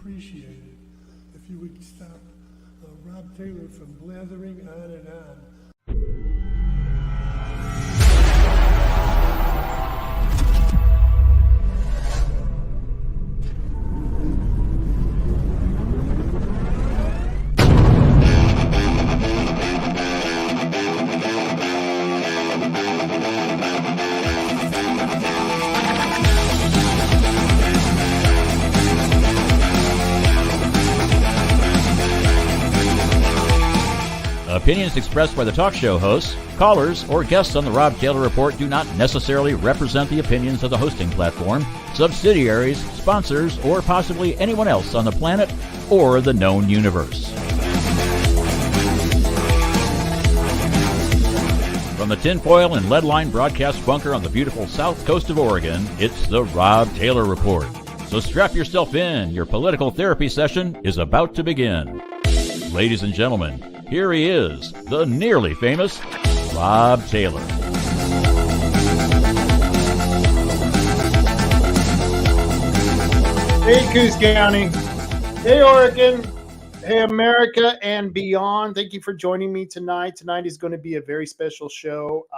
appreciate it if you would stop Rob Taylor from blathering on and on. Opinions expressed by the talk show hosts, callers, or guests on the Rob Taylor Report do not necessarily represent the opinions of the hosting platform, subsidiaries, sponsors, or possibly anyone else on the planet or the known universe. From the tinfoil and lead-line broadcast bunker on the beautiful south coast of Oregon, it's the Rob Taylor Report. So strap yourself in. Your political therapy session is about to begin. Ladies and gentlemen, here he is, the nearly famous Rob Taylor. Hey, Coos County. Hey, Oregon. Hey, America and beyond. Thank you for joining me tonight. Tonight is going to be a very special show.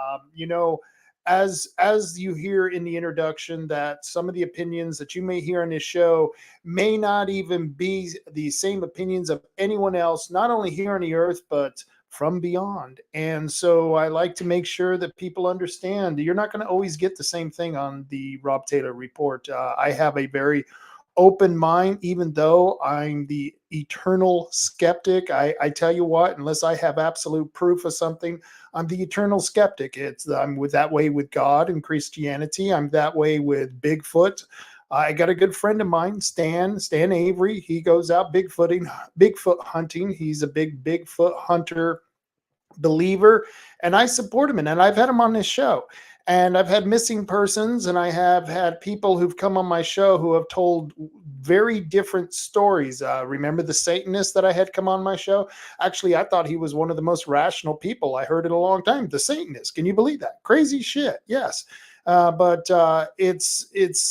As you hear in the introduction, that some of the opinions that you may hear on this show may not even be the same opinions of anyone else, not only here on the earth, but from beyond. And so I like to make sure that people understand you're not going to always get the same thing on the Rob Taylor Report. I have a very open mind, even though I'm the eternal skeptic. I tell you what, unless I have absolute proof of something, I'm the eternal skeptic. I'm that way with God and Christianity. I'm that way with Bigfoot. I got a good friend of mine, Stan Avery. He goes out Bigfoot hunting. He's a big Bigfoot hunter believer, and I support him. And I've had him on this show. And I've had missing persons, and I have had people who've come on my show who have told very different stories. Remember the Satanist that I had come on my show? Actually, I thought he was one of the most rational people I heard in a long time. The Satanist. Can you believe that? Crazy shit. Yes. But it's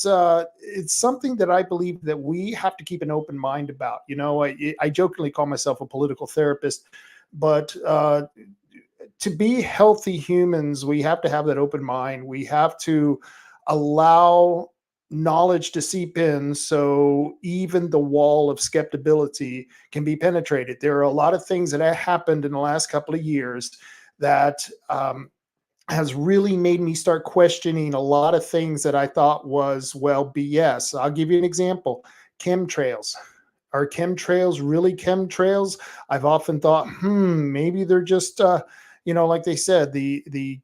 something that I believe that we have to keep an open mind about. You know, I jokingly call myself a political therapist, but to be healthy humans, we have to have that open mind. We have to allow knowledge to seep in, so even the wall of skepticism can be penetrated. There are a lot of things that have happened in the last couple of years that has really made me start questioning a lot of things that I thought was, well, BS. I'll give you an example. Chemtrails. Are chemtrails really chemtrails? I've often thought, maybe they're just like they said, the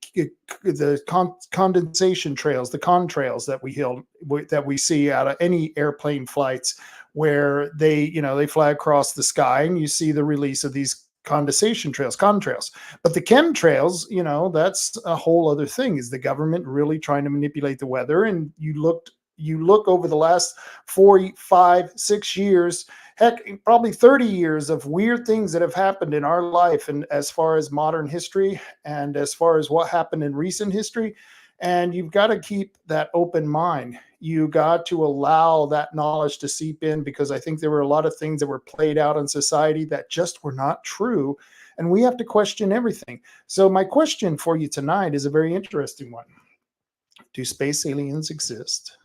condensation trails, the contrails that we see out of any airplane flights, where they fly across the sky and you see the release of these condensation trails, contrails. But the chemtrails, that's a whole other thing. Is the government really trying to manipulate the weather? And you look over the last 4, 5, 6 years, heck, probably 30 years of weird things that have happened in our life, and as far as modern history and as far as what happened in recent history. And you've got to keep that open mind. You got to allow that knowledge to seep in, because I think there were a lot of things that were played out in society that just were not true. And we have to question everything. So my question for you tonight is a very interesting one. Do space aliens exist?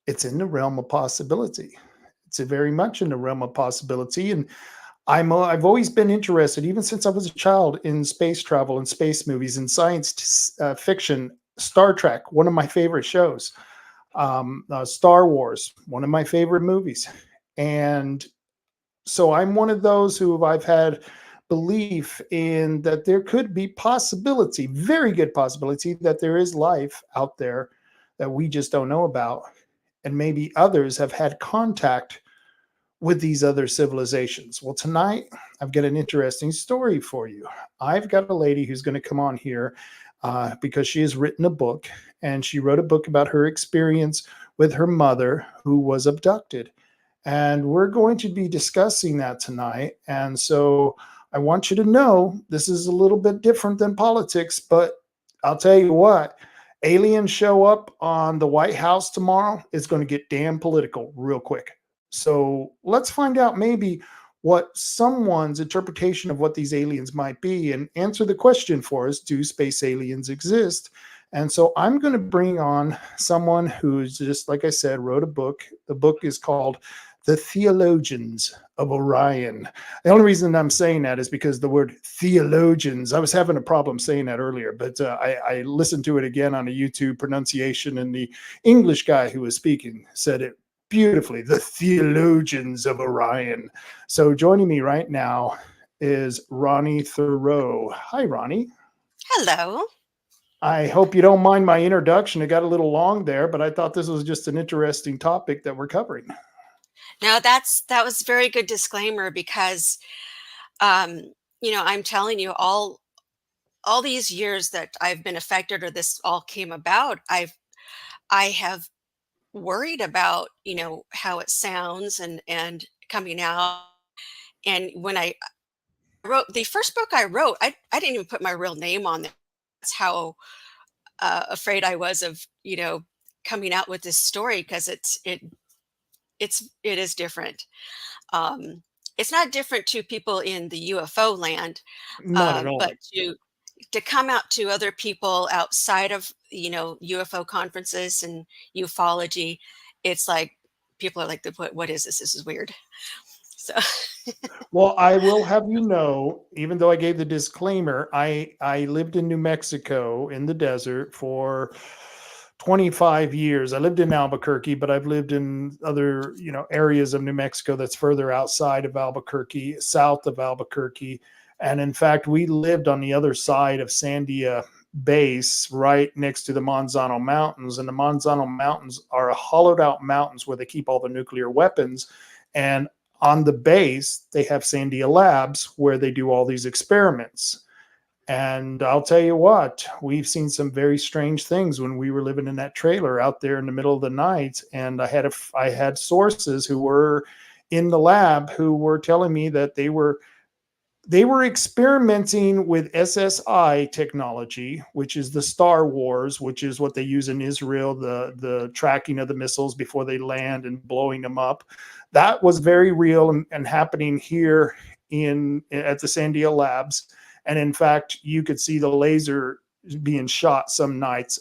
It's in the realm of possibility. It's very much in the realm of possibility. And I've always been interested, even since I was a child, in space travel and space movies and science fiction. Star Trek, one of my favorite shows. Star Wars, one of my favorite movies. And so I'm one of those who I've had belief in that there could be possibility, very good possibility, that there is life out there that we just don't know about. And maybe others have had contact with these other civilizations. Well, tonight, I've got an interesting story for you. I've got a lady who's going to come on here because she has written a book, and she wrote a book about her experience with her mother, who was abducted. And we're going to be discussing that tonight. And so I want you to know this is a little bit different than politics, but I'll tell you what, aliens show up on the White House tomorrow, it's going to get damn political real quick. So let's find out maybe what someone's interpretation of what these aliens might be and answer the question for us: do space aliens exist? And so I'm going to bring on someone who's, just like I said, wrote a book. The book is called The Theologians of Orion. The only reason I'm saying that is because the word theologians, I was having a problem saying that earlier, but I listened to it again on a YouTube pronunciation, and the English guy who was speaking said it beautifully: the Theologians of Orion. So joining me right now is Ronnie Theroux. Hi, Ronnie. Hello. I hope you don't mind my introduction. It got a little long there, but I thought this was just an interesting topic that we're covering. Now that was a very good disclaimer because um, I'm telling you, all these years that I've been affected or this all came about, I have worried about, how it sounds and coming out. And when I wrote the first book I wrote, I didn't even put my real name on there. That's how afraid I was of, coming out with this story because it is different. Um, it's not different to people in the UFO land, Not at all. but to come out to other people outside of UFO conferences and ufology, it's like people are like, What is this? This is weird." So Well, I will have you know, even though I gave the disclaimer, I lived in New Mexico in the desert for 25 years. I lived in Albuquerque, but I've lived in other, areas of New Mexico that's further outside of Albuquerque, south of Albuquerque. And in fact, we lived on the other side of Sandia Base, right next to the Manzano Mountains. And the Manzano Mountains are hollowed out mountains where they keep all the nuclear weapons. And on the base, they have Sandia Labs where they do all these experiments. And I'll tell you what, we've seen some very strange things when we were living in that trailer out there in the middle of the night. And I had sources who were in the lab who were telling me that they were experimenting with SSI technology, which is the Star Wars, which is what they use in Israel, the tracking of the missiles before they land and blowing them up. That was very real and happening here at the Sandia Labs. And in fact, you could see the laser being shot some nights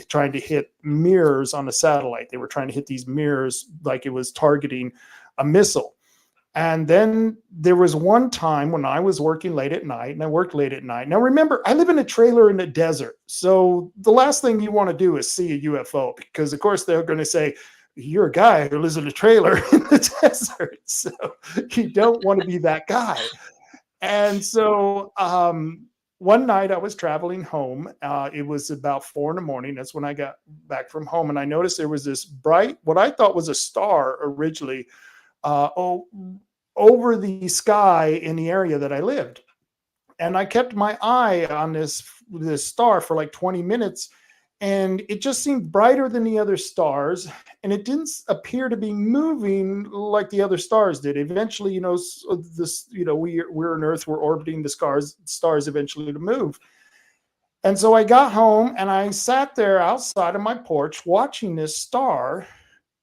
trying to hit mirrors on a satellite. They were trying to hit these mirrors like it was targeting a missile. And then there was one time when I was working late at night, and I worked late at night. Now, remember, I live in a trailer in the desert. So the last thing you want to do is see a UFO because, of course, they're going to say, you're a guy who lives in a trailer in the desert. So you don't want to be that guy. And so one night I was traveling home. It was about 4 a.m. That's when I got back from home. And I noticed there was this bright, what I thought was a star originally, over the sky in the area that I lived. And I kept my eye on this star for like 20 minutes. And it just seemed brighter than the other stars. And it didn't appear to be moving like the other stars did. Eventually, we're on Earth, we're orbiting the stars eventually to move. And so I got home and I sat there outside of my porch watching this star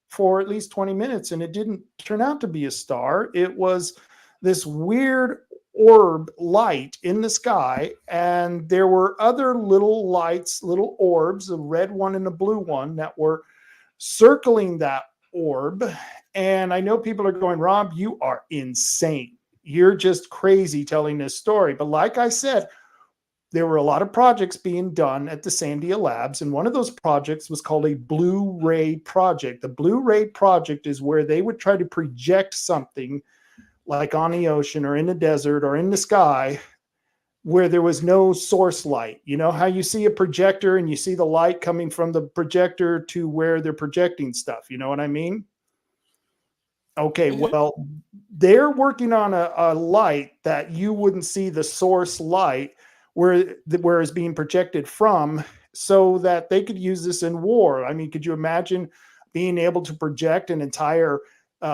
for at least 20 minutes. And it didn't turn out to be a star. It was this weird orb light in the sky, and there were other little lights, little orbs, a red one and a blue one, that were circling that orb. And I know people are going, Rob, you are insane. You're just crazy telling this story. But like I said, there were a lot of projects being done at the Sandia Labs, and one of those projects was called a Blue Ray Project. The Blue Ray Project is where they would try to project something like on the ocean or in the desert or in the sky where there was no source light. You know how you see a projector and you see the light coming from the projector to where they're projecting stuff. You know what I mean? Okay, well, they're working on a light that you wouldn't see the source light where it's being projected from, so that they could use this in war. I mean, could you imagine being able to project an entire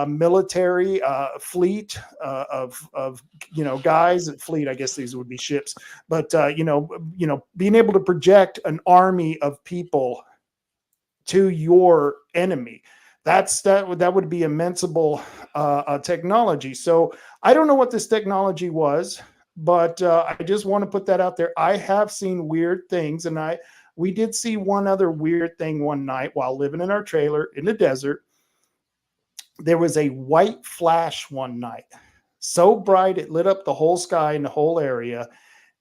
military fleet of guys at fleet? I guess these would be ships, but being able to project an army of people to your enemy. That would be immenseable technology. So I don't know what this technology was, but I just want to put that out there. I have seen weird things, and we did see one other weird thing one night while living in our trailer in the desert. There was a white flash one night, so bright it lit up the whole sky and the whole area.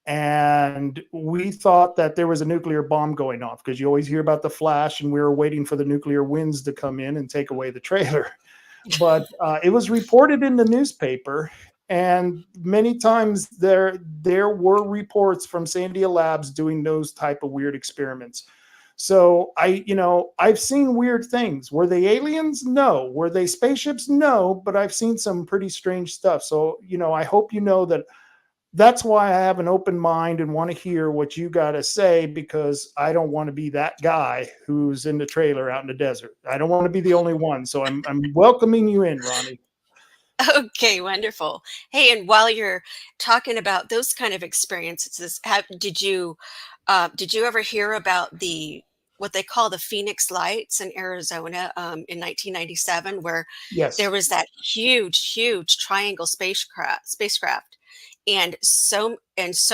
And we thought that there was a nuclear bomb going off, because you always hear about the flash, and we were waiting for the nuclear winds to come in and take away the trailer. But it was reported in the newspaper, and many times there were reports from Sandia Labs doing those type of weird experiments. So I've seen weird things. Were they aliens? No. Were they spaceships? No. But I've seen some pretty strange stuff. So I hope you know that. That's why I have an open mind and want to hear what you got to say, because I don't want to be that guy who's in the trailer out in the desert. I don't want to be the only one. So I'm welcoming you in, Ronnie. Okay, wonderful. Hey, and while you're talking about those kind of experiences, did you ever hear about what they call the Phoenix Lights in Arizona in 1997, where Yes. there was that huge triangle spacecraft, and so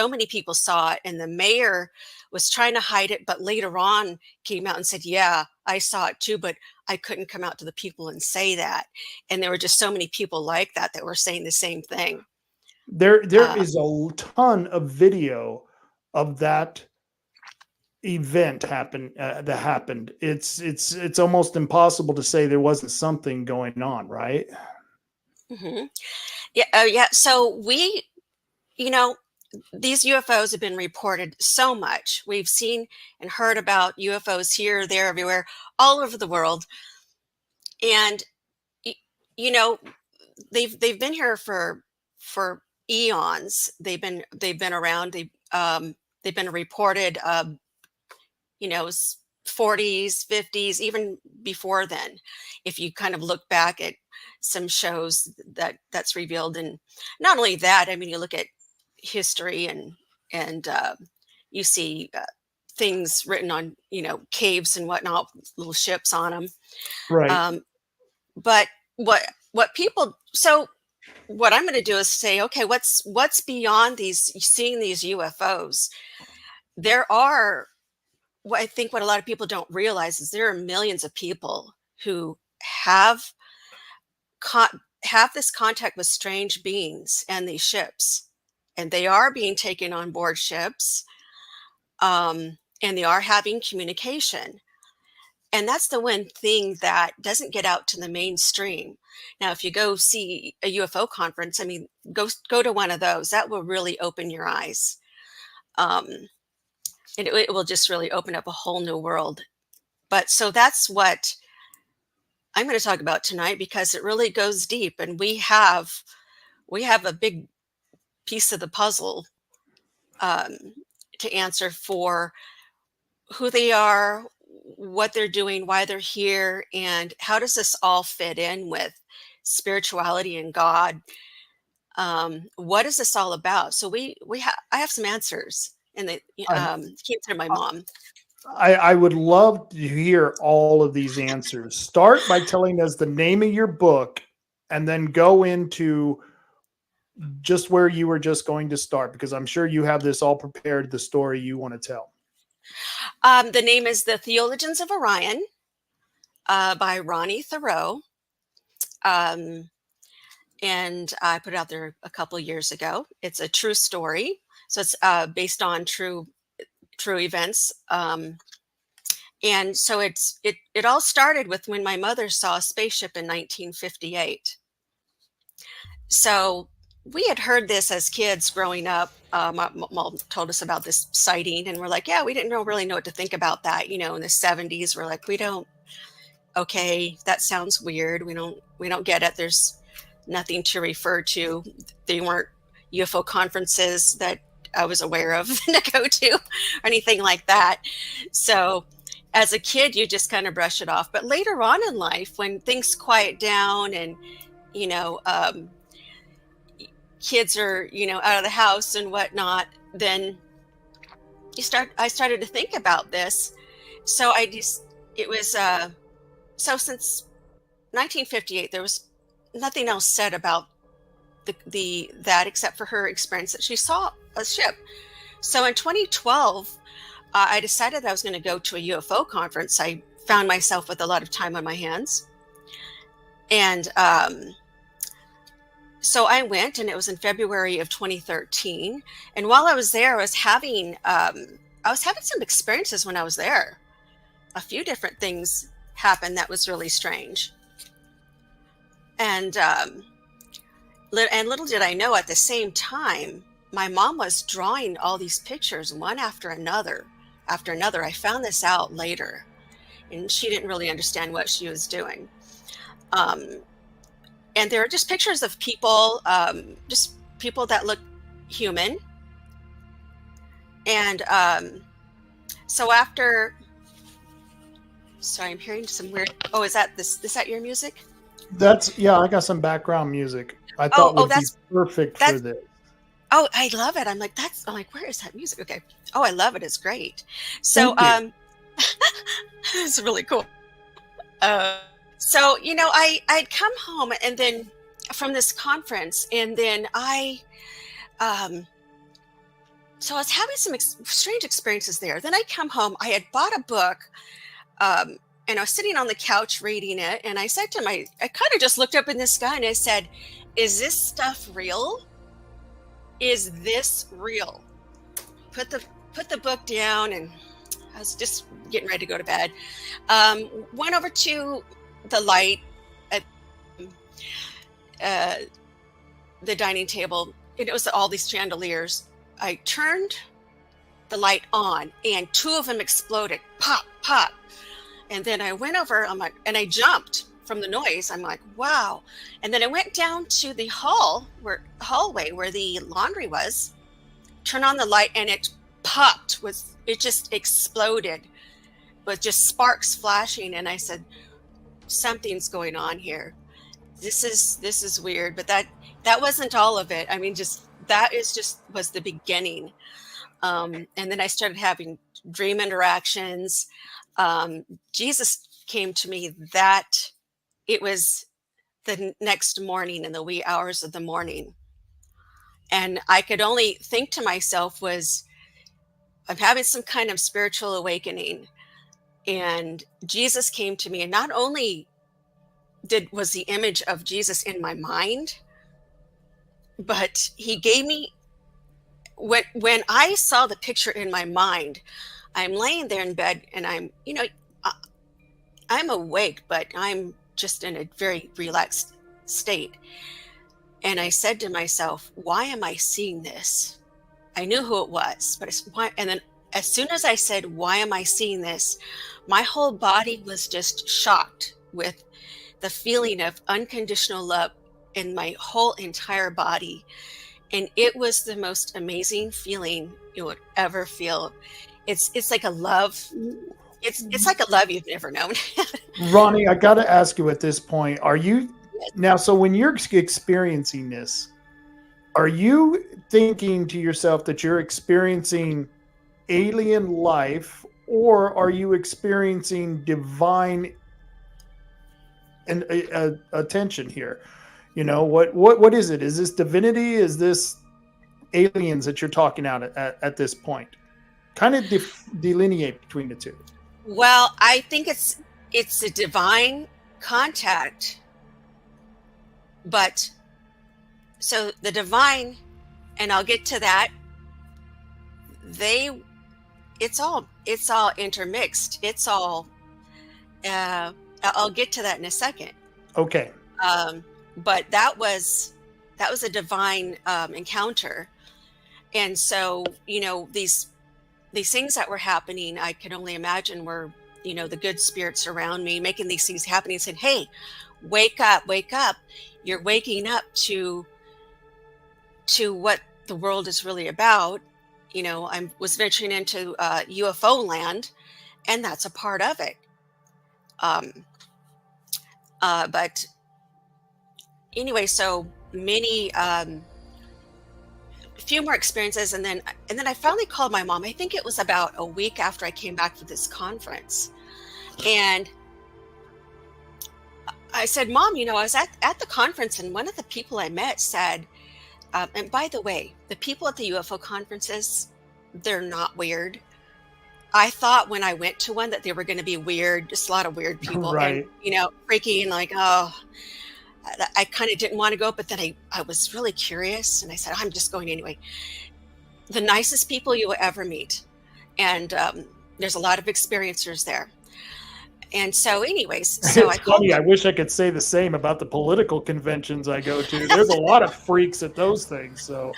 many people saw it, and the mayor was trying to hide it, but later on came out and said, yeah, I saw it too, but I couldn't come out to the people and say that. And there were just so many people like that were saying the same thing. There uh, is a ton of video of that event that happened. It's almost impossible to say there wasn't something going on, right? mhm. Yeah, yeah. So these UFOs have been reported so much. We've seen and heard about UFOs here, there, everywhere, all over the world. And y- you know, they've been here for eons. They've been around. They've been reported. 40s, 50s, even before then. If you kind of look back at some shows that's revealed, and not only that, I mean, you look at history, and you see things written on caves and whatnot, little ships on them. Right. But what people so what I'm going to do is say, okay, what's beyond seeing these UFOs? There are I think what a lot of people don't realize is there are millions of people who have have this contact with strange beings and these ships, and they are being taken on board ships, and they are having communication. And that's the one thing that doesn't get out to the mainstream. Now, if you go see a UFO conference, I mean, go to one of those. That will really open your eyes. Um, and it will just really open up a whole new world. But so that's what I'm going to talk about tonight, because it really goes deep, and we have a big piece of the puzzle um, to answer for who they are, what they're doing, why they're here, and how does this all fit in with spirituality and God. What is this all about? So I have some answers, and they I'm, came through my mom. I would love to hear all of these answers. Start by telling us the name of your book, and then go into just where you were just going to start, because I'm sure you have this all prepared, the story you want to tell. The name is The Theologians of Orion by Ronnie Theroux. Um, and I put it out there a couple of years ago. It's a true story. So it's based on true events. And so it all started with when my mother saw a spaceship in 1958. So we had heard this as kids growing up. My mom told us about this sighting, and we're like, yeah, we didn't really know what to think about that. In the 70s, we're like, we don't. Okay, that sounds weird. We don't get it. There's nothing to refer to. They weren't UFO conferences that I was aware of to go to or anything like that. So as a kid, you just kind of brush it off. But later on in life, when things quiet down, and you know, um, kids are out of the house and whatnot, then I started to think about this. So I just it was so since 1958, there was nothing else said about that except for her experience that she saw a ship. So in 2012, I decided that I was going to go to a UFO conference. I found myself with a lot of time on my hands. And so I went, and it was in February of 2013. And while I was there, I was having some experiences when I was there. A few different things happened that was really strange. And little did I know, at the same time, my mom was drawing all these pictures one after another. I found this out later, and she didn't really understand what she was doing. And there are just pictures of people, just people that look human. And so after, sorry, I'm hearing some weird. Oh, is that your music? Yeah, I got some background music. I thought would be perfect for this. Oh, I love it. I'm like, where is that music? Okay. Oh, I love it. It's great. So, it's really cool. So, I'd come home, and then from this conference, and then so I was having some strange experiences there. Then I come home, I had bought a book, and I was sitting on the couch reading it. And I said I kind of just looked up in the sky, and I said, is this stuff real? Is this real? Put the book down, and I was just getting ready to go to bed. Went over to the light at the dining table, and it was all these chandeliers. I turned the light on, and two of them exploded. Pop, pop. And then I went over, and I jumped from the noise. I'm like, wow. And then I went down to the hallway where the laundry was, turned on the light, and it popped. It just exploded with just sparks flashing. And I said, something's going on here. This is weird. But that wasn't all of it. I mean, was the beginning. And then I started having dream interactions. Jesus came to me that it was the next morning, in the wee hours of the morning. And I could only think to myself I'm having some kind of spiritual awakening. And Jesus came to me, and not only was the image of Jesus in my mind, but he gave me, when I saw the picture in my mind, I'm laying there in bed, and I'm awake, but I'm just in a very relaxed state. And I said to myself, why am I seeing this? I knew who it was, but why? And then as soon as I said, why am I seeing this? My whole body was just shocked with the feeling of unconditional love in my whole entire body. And it was the most amazing feeling you would ever feel. It's like a love. It's like a love you've never known. Ronnie, I got to ask you at this point, are you now, so when you're experiencing this, are you thinking to yourself that you're experiencing alien life, or are you experiencing divine and attention here? What is it? Is this divinity? Is this aliens that you're talking out at this point? Kind of delineate between the two. Well, I think it's a divine contact, but so the divine, and I'll get to that. It's all intermixed. It's all. I'll get to that in a second. Okay. But that was a divine encounter, and so these things that were happening, I could only imagine were the good spirits around me making these things happen, and said, "Hey, wake up! You're waking up to what the world is really about." I was venturing into UFO land, and that's a part of it. But anyway, so many, a few more experiences, and then I finally called my mom. I think it was about a week after I came back from this conference, and I said, Mom, I was at the conference, and one of the people I met said, and by the way, the people at the UFO conferences, they're not weird. I thought when I went to one that they were going to be weird, just a lot of weird people and, Right. freaky, and like, oh, I kind of didn't want to go, but then I was really curious, and I said, I'm just going anyway. The nicest people you will ever meet. And there's a lot of experiencers there. And so anyways, so I It's called funny. I them. wish I could say the same about the political conventions I go to. There's a lot of freaks at those things. So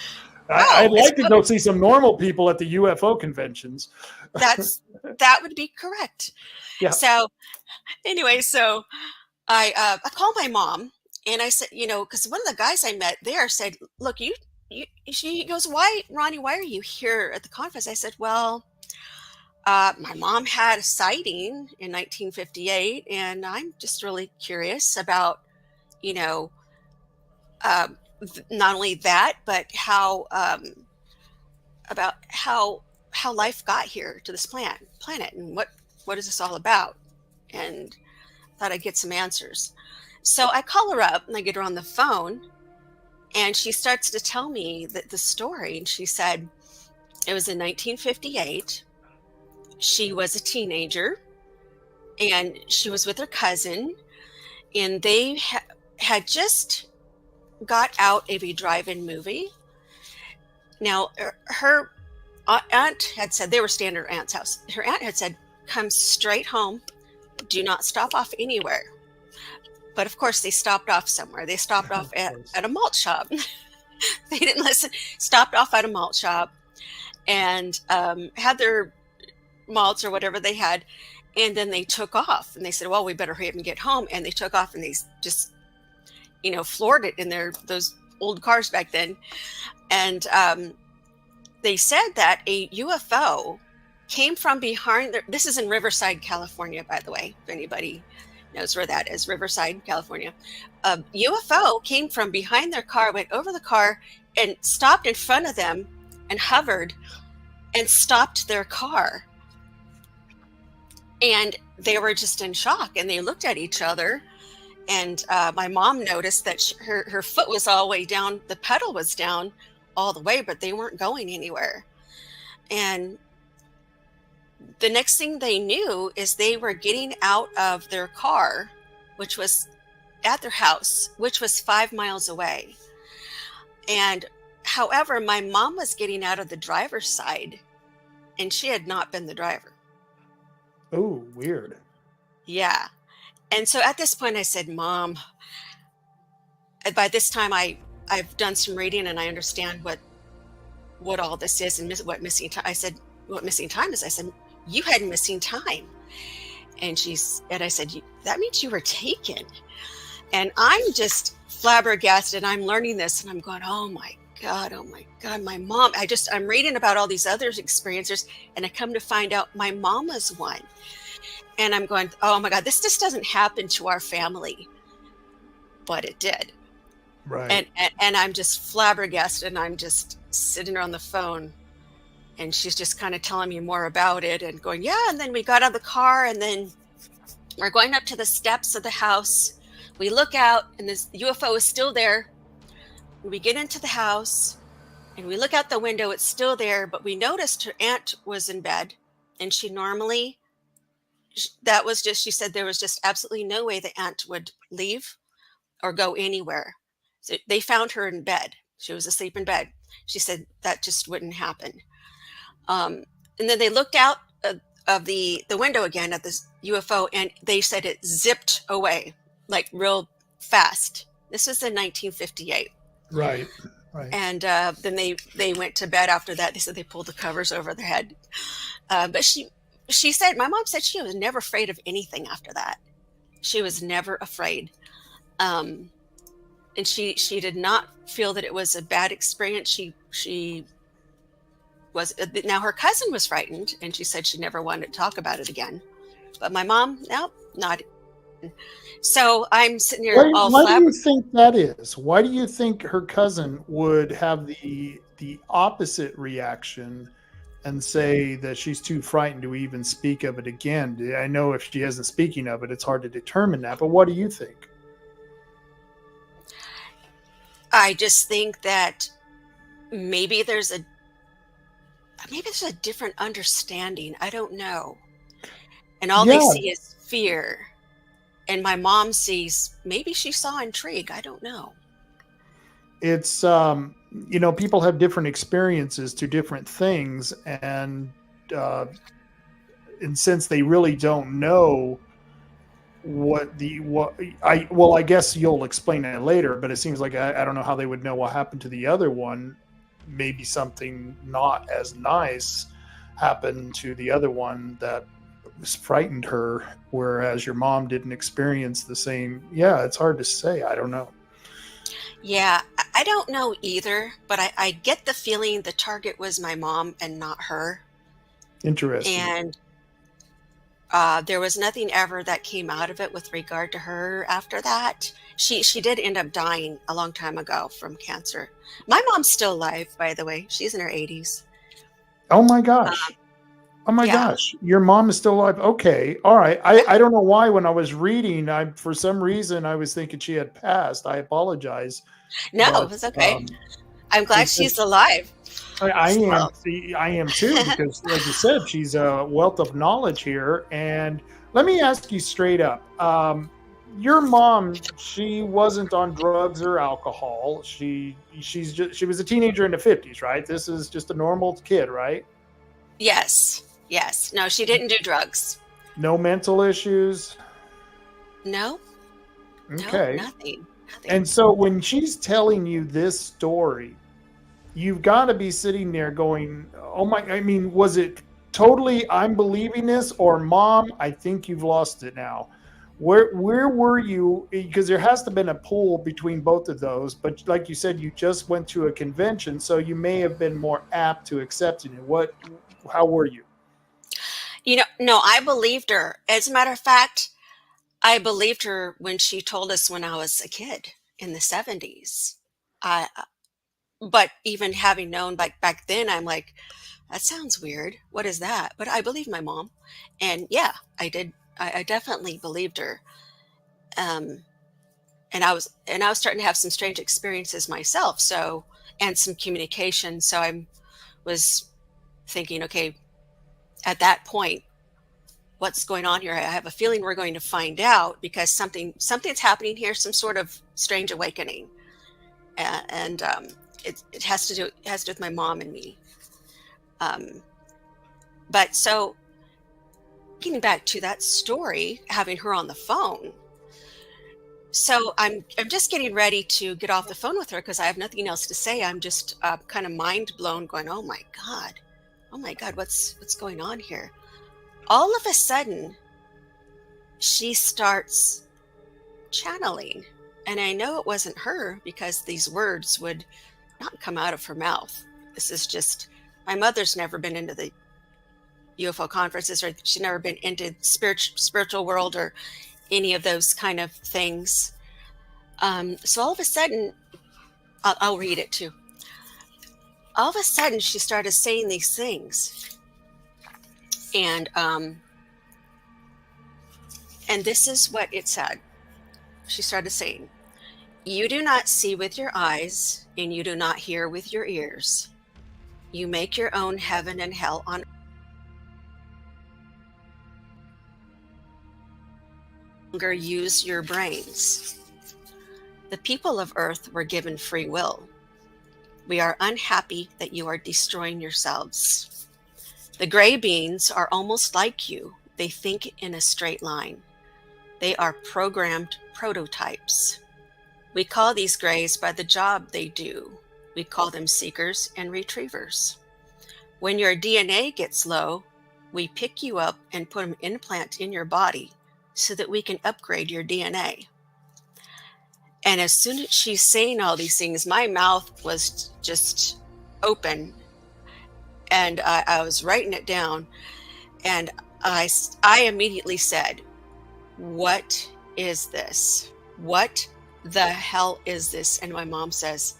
I'd Oh, like to go see some normal people at the UFO conventions. that would be correct. Yeah. So anyway, so I called my mom, and I said, because one of the guys I met there said, look, she goes, why, Ronnie, why are you here at the conference? I said, well, my mom had a sighting in 1958, and I'm just really curious about, you know, not only that, but how about how life got here to this planet, and what is this all about? And thought I'd get some answers. So I call her up, and I get her on the phone, and she starts to tell me the story. And she said it was in 1958. She was a teenager, and she was with her cousin, and they had just got out of a drive-in movie. Now, her aunt had said, they were staying at her aunt's house. Her aunt had said, come straight home. Do not stop off anywhere. But of course, they stopped off somewhere. They stopped off at a malt shop. They didn't listen. Stopped off at a malt shop and had their malts or whatever they had. And then they took off. And they said, well, we better hurry up and get home. And they took off, and they just, floored it in those old cars back then. And they said that a UFO came from behind. This is in Riverside, California, by the way, if anybody knows where that is, Riverside, California. A UFO came from behind their car, went over the car, and stopped in front of them and hovered and stopped their car. And they were just in shock, and they looked at each other. And my mom noticed that her foot was all the way down. The pedal was down all the way, but they weren't going anywhere. And the next thing they knew is they were getting out of their car, which was at their house, which was 5 miles away. And however, my mom was getting out of the driver's side, and she had not been the driver. Oh, weird. Yeah. And so at this point I said, Mom, by this time I've done some reading, and I understand what all this is and what missing time. I said, what missing time is? I said, you had missing time. And I said, that means you were taken. And I'm just flabbergasted. I'm learning this, and I'm going, oh my God, my mom. I'm reading about all these other experiencers, and I come to find out my mom was one. And I'm going, oh my God, this just doesn't happen to our family. But it did. Right. And I'm just flabbergasted, and I'm just sitting there on the phone, and she's just kind of telling me more about it and going, yeah. And then we got out of the car, and then we're going up to the steps of the house. We look out, and this UFO is still there. We get into the house, and we look out the window. It's still there, but we noticed her aunt was in bed, and she said there was just absolutely no way the aunt would leave or go anywhere. So they found her in bed. She was asleep in bed. She said that just wouldn't happen. And then they looked out of the window again at this UFO, and they said it zipped away like real fast. This was in 1958. Right. And then they went to bed after that. They said they pulled the covers over their head. But she said, my mom said she was never afraid of anything after that. She was never afraid. And she did not feel that it was a bad experience. She was, now her cousin was frightened, and she said she never wanted to talk about it again. But my mom, no, not. So I'm sitting here all Why do you flabbergasted. think that is? Why do you think her cousin would have the opposite reaction and say that she's too frightened to even speak of it again? I know if she isn't speaking of it, it's hard to determine that. But what do you think? I just think that maybe there's a different understanding. I don't know. And all they Yeah, see is fear. And my mom sees, maybe she saw intrigue. I don't know. it's people have different experiences to different things, uh, and since they really don't know I guess you'll explain it later, but it seems like I don't know how they would know what happened to the other one. Maybe something not as nice happened to the other one that frightened her, whereas your mom didn't experience the same. Yeah, it's hard to say. I don't know. Yeah, I don't know either, but I get the feeling the target was my mom and not her. Interesting. And there was nothing ever that came out of it with regard to her after that. She did end up dying a long time ago from cancer. My mom's still alive, by the way. She's in her 80s. Oh my gosh. Oh my Yeah, gosh, your mom is still alive. Okay, all right. I, yeah. I don't know why when I was reading, I for some reason I was thinking she had passed. I apologize, No, but it's okay. I'm glad it's she's just alive. I am So, I am too, because like you said, she's a wealth of knowledge here. And let me ask you straight up, your mom, she wasn't on drugs or alcohol. She was a teenager in the 50s, right? This is just a normal kid, right? yes, yes. No, she didn't do drugs. No mental issues. No, no, Okay. nothing, nothing. And so when she's telling you this story, you've got to be sitting there going, "Oh my, I mean, was it totally I'm believing this, or mom, I think you've lost it now?" Where were you? Because there has to have been a pull between both of those, but like you said, you just went to a convention, so you may have been more apt to accepting it. How were you? No, I believed her. As a matter of fact, I believed her when she told us when I was a kid in the 70s. I, but even having known back then, I'm like, that sounds weird. What is that? But I believed my mom. And yeah, I did. I definitely believed her. Um, and I was starting to have some strange experiences myself. So, and some communication. So I was thinking, okay, at that point, what's going on here? I have a feeling we're going to find out because something's happening here, some sort of strange awakening, and it has to do with my mom and me. Um, but so getting back to that story, having her on the phone. So I'm just getting ready to get off the phone with her because I have nothing else to say. I'm just kind of mind blown, going, oh my God, what's going on here? All of a sudden, she starts channeling. And I know it wasn't her because these words would not come out of her mouth. This is just, my mother's never been into the UFO conferences, or she's never been into spiritual world or any of those kind of things. So all of a sudden, I'll read it too. All of a sudden, she started saying these things. And this is what it said. She started saying, "You do not see with your eyes, and you do not hear with your ears. You make your own heaven and hell on longer use your brains. The people of Earth were given free will. We are unhappy that you are destroying yourselves. The gray beings are almost like you. They think in a straight line. They are programmed prototypes. We call these grays by the job they do. We call them seekers and retrievers. When your DNA gets low, we pick you up and put an implant in your body so that we can upgrade your DNA." And as soon as she's saying all these things, my mouth was just open, and I was writing it down. And I immediately said, "What is this? What the hell is this?" And my mom says,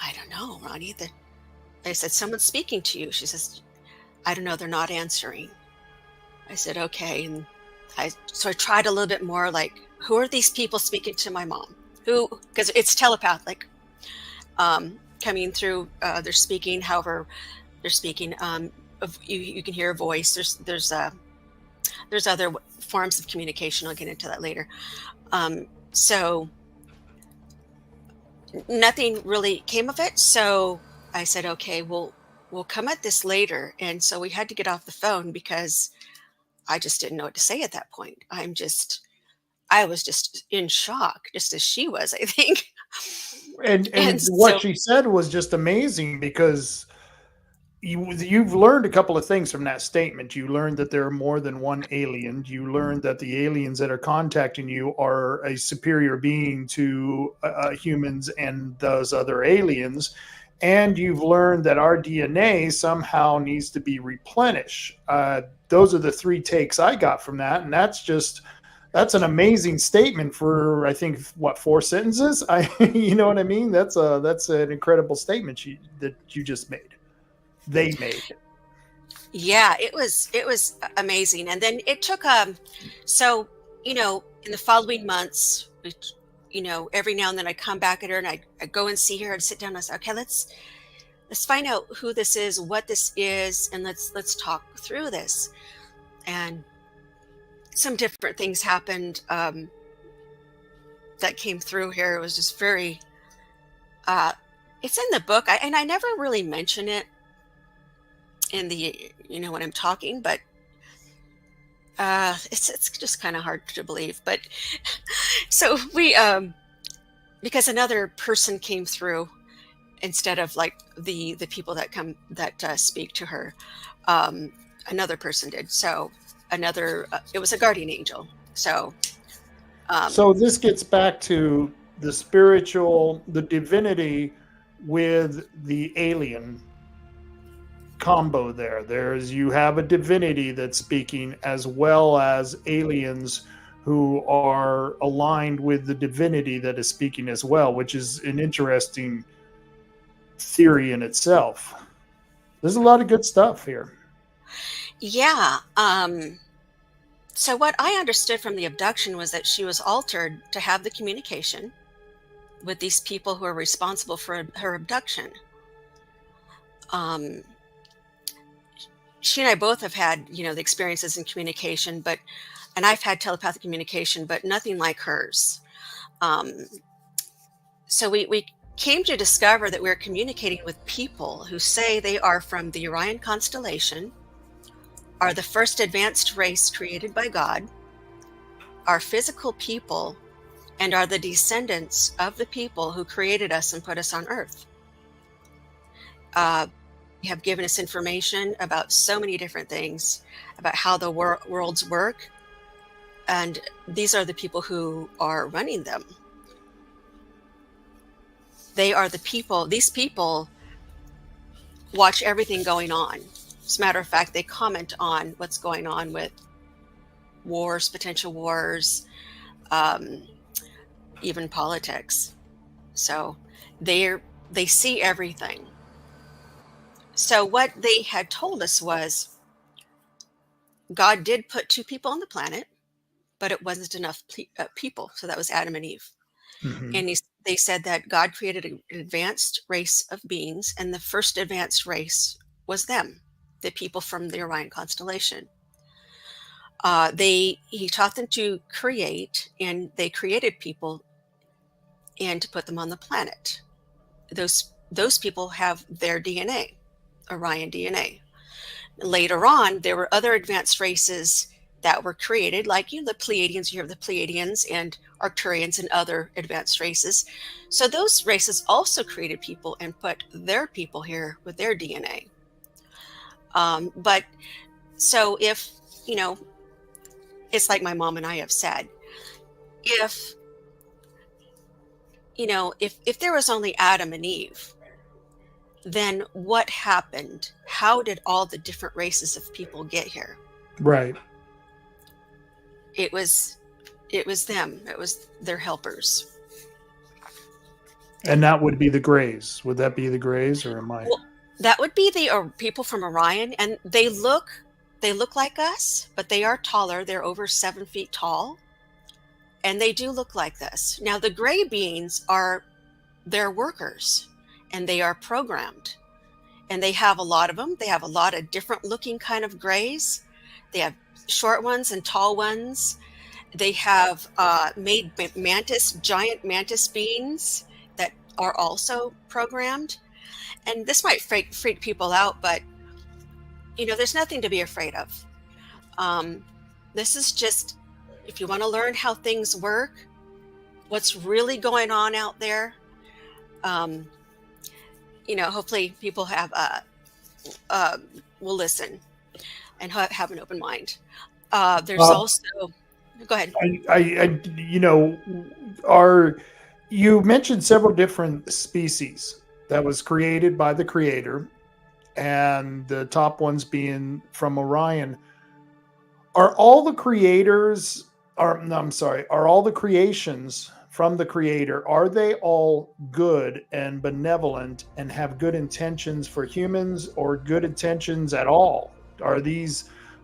"I don't know, Ronnie." I said, "Someone's speaking to you." She says, "I don't know. They're not answering." I said, "Okay." And so I tried a little bit more, like, who are these people speaking to my mom? who, because it's telepathic, coming through. They're speaking, however, they're speaking. You can hear a voice. There's other forms of communication. I'll get into that later. So nothing really came of it. So I said, okay, we'll come at this later. And so we had to get off the phone because I just didn't know what to say at that point. I was just in shock, just as she was, I think. And And what so, she said was just amazing, because you've learned a couple of things from that statement. You learned that there are more than one alien. You learned that the aliens that are contacting you are a superior being to humans and those other aliens. And you've learned that our DNA somehow needs to be replenished. Those are the three takes I got from that. And that's an amazing statement for, I think, what, 4 sentences? You know what I mean? That's an incredible statement that you just made. They made. yeah, it was amazing. And then it took, so, in the following months, every now and then I come back at her and I go and see her and sit down and I say, okay, let's find out who this is, what this is, and let's talk through this. And some different things happened that came through here. It was just very, it's in the book, and I never really mention it in the, when I'm talking, but it's just kind of hard to believe. But so we, because another person came through instead of like the people that speak to her, another person did. So it was a guardian angel. So This gets back to the divinity with the alien combo there. You have a divinity that's speaking, as well as aliens who are aligned with the divinity that is speaking as well, which is an interesting theory in itself. There's a lot of good stuff here. yeah. So what I understood from the abduction was that she was altered to have the communication with these people who are responsible for her abduction. She and I both have had, the experiences in communication, and I've had telepathic communication, but nothing like hers. So we came to discover that we're communicating with people who say they are from the Orion Constellation, are the first advanced race created by God, are physical people, and are the descendants of the people who created us and put us on Earth. Have given us information about so many different things, about how the worlds work, and these are the people who are running them. They are the people. These people watch everything going on. As a matter of fact, they comment on what's going on with wars, potential wars, even politics. So they see everything. So what they had told us was God did put 2 people on the planet, but it wasn't enough people. So that was Adam and Eve. Mm-hmm. And they said that God created an advanced race of beings, and the first advanced race was them, the people from the Orion Constellation. He taught them to create, and they created people and to put them on the planet. Those people have their DNA. Orion DNA. Later on, there were other advanced races that were created, like the Pleiadians. You have the Pleiadians and Arcturians and other advanced races. So those races also created people and put their people here with their DNA. But so if, it's like my mom and I have said, if there was only Adam and Eve, then what happened? How did all the different races of people get here? Right. It was them. It was their helpers. And that would be the Greys. Would that be the Greys, or am I? Well, that would be the people from Orion, and they look like us, but they are taller. They're over 7 feet tall, And they do look like this. Now, the gray beings are their workers, and they are programmed. And they have a lot of them. They have a lot of different looking kind of grays. They have short ones and tall ones. They have made giant mantis beings that are also programmed. And this might freak people out, but there's nothing to be afraid of. This is just, if you want to learn how things work, what's really going on out there, hopefully people have will listen and have an open mind. There's also, go ahead. You mentioned several different species that was created by the creator, and the top ones being from Orion. Are all the creations from the creator, are they all good and benevolent and have good intentions for humans, or good intentions at all?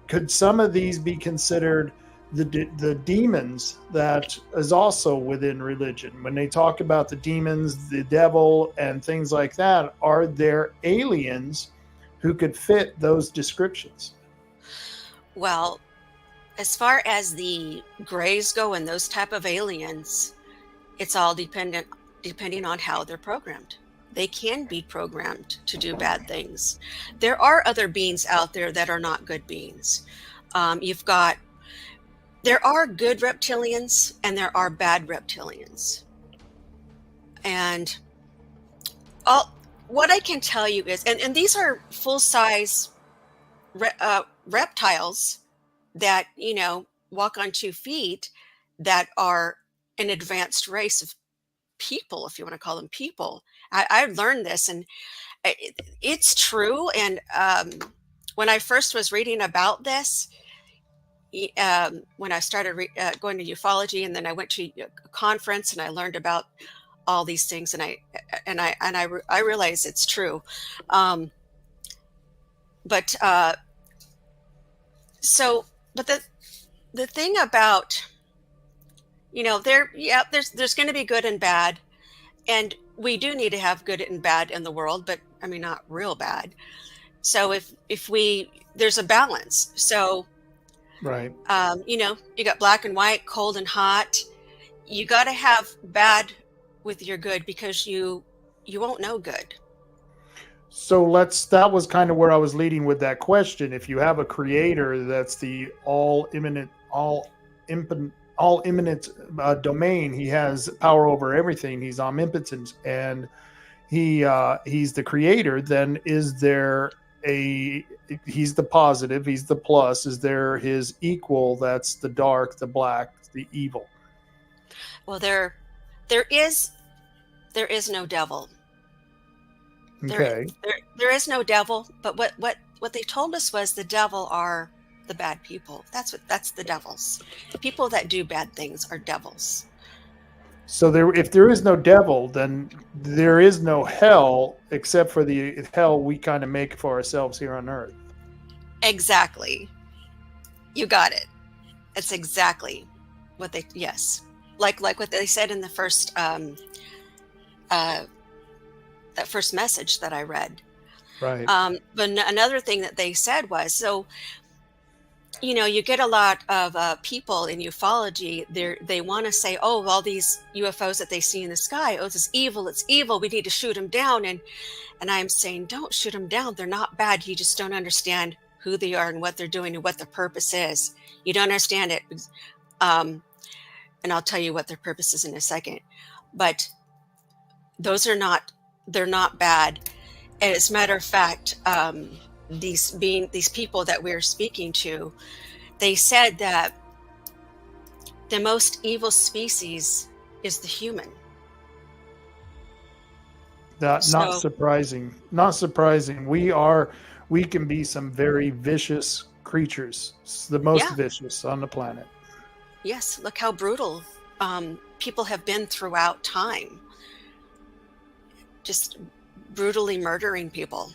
Could some of these be considered the demons that is also within religion? When they talk about the demons, the devil, and things like that, are there aliens who could fit those descriptions? Well, as far as the grays go and those type of aliens, it's all depending on how they're programmed. They can be programmed to do bad things. There are other beings out there that are not good beings. There are good reptilians and there are bad reptilians. And what I can tell you is, and these are full-size reptiles that, walk on 2 feet, that are an advanced race of people, if you want to call them people. I learned this, and it's true. And when I first was reading about this, when I started going to ufology, and then I went to a conference and I learned about all these things, and I realize it's true. But the thing about, there's going to be good and bad, and we do need to have good and bad in the world, but I mean, not real bad. So if there's a balance. So, right. You got black and white, cold and hot. You got to have bad with your good, because you won't know good. So that was kind of where I was leading with that question. If you have a creator that's the all imminent domain, he has power over everything. He's omnipotent, and he's the creator. Then he's the positive, he's the plus. Is there his equal? That's the dark, the black, the evil. Well, there is no devil. Okay. There is no devil, but what they told us was the devil are the bad people. That's the devils. People that do bad things are devils. So if there is no devil, then there is no hell, except for the hell we kind of make for ourselves here on Earth. Exactly. You got it. That's exactly what yes. Like what they said in the first that first message that I read. Right. But another thing that they said was, so, you get a lot of people in ufology. They want to say, oh, all these UFOs that they see in the sky, oh, it's evil, we need to shoot them down. And I'm saying, don't shoot them down. They're not bad. You just don't understand who they are and what they're doing and what their purpose is. You don't understand it. And I'll tell you what their purpose is in a second. But they're not bad. As a matter of fact, these people that we're speaking to, they said that the most evil species is the human. Not surprising. Not surprising. We can be some very vicious creatures. The most vicious on the planet. Yes, look how brutal people have been throughout time. Just brutally murdering people,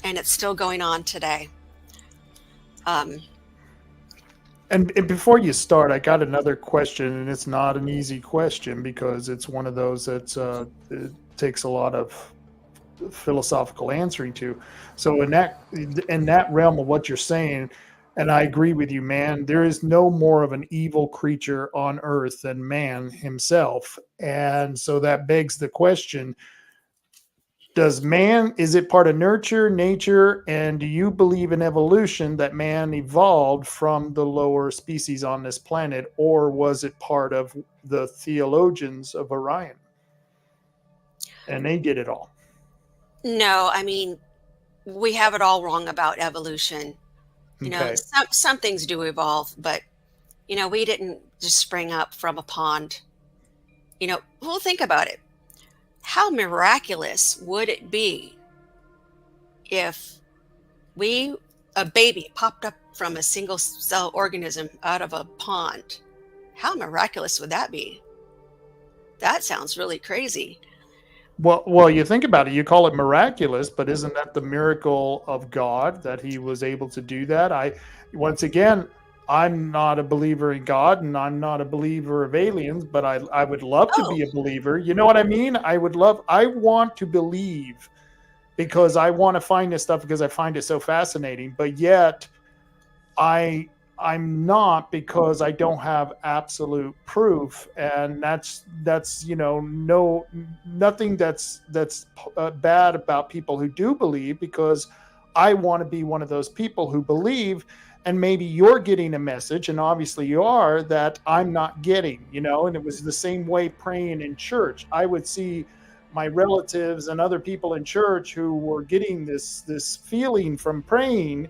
and it's still going on today. And before you start, I got another question, and it's not an easy question because it's one of those that it takes a lot of philosophical answering to. So in that realm of what you're saying, and I agree with you, man, there is no more of an evil creature on earth than man himself. And so that begs the question, is it part of nature, and do you believe in evolution, that man evolved from the lower species on this planet, or was it part of the Theologians of Orion? And they did it all. No, I mean, we have it all wrong about evolution. Okay. Some things do evolve, but we didn't just spring up from a pond. Well, think about it. How miraculous would it be if a baby popped up from a single cell organism out of a pond? How miraculous would that be? That sounds really crazy. Well, you think about it, you call it miraculous, but isn't that the miracle of God that he was able to do that? Once again, I'm not a believer in God, and I'm not a believer of aliens, but I would love to Oh, be a believer. You know what I mean? I want to believe because I want to find this stuff because I find it so fascinating, but yet I I'm not because I don't have absolute proof, and that's no nothing that's bad about people who do believe, because I want to be one of those people who believe, and maybe you're getting a message, and obviously you are, that I'm not getting, and it was the same way praying in church. I would see my relatives and other people in church who were getting this feeling from praying,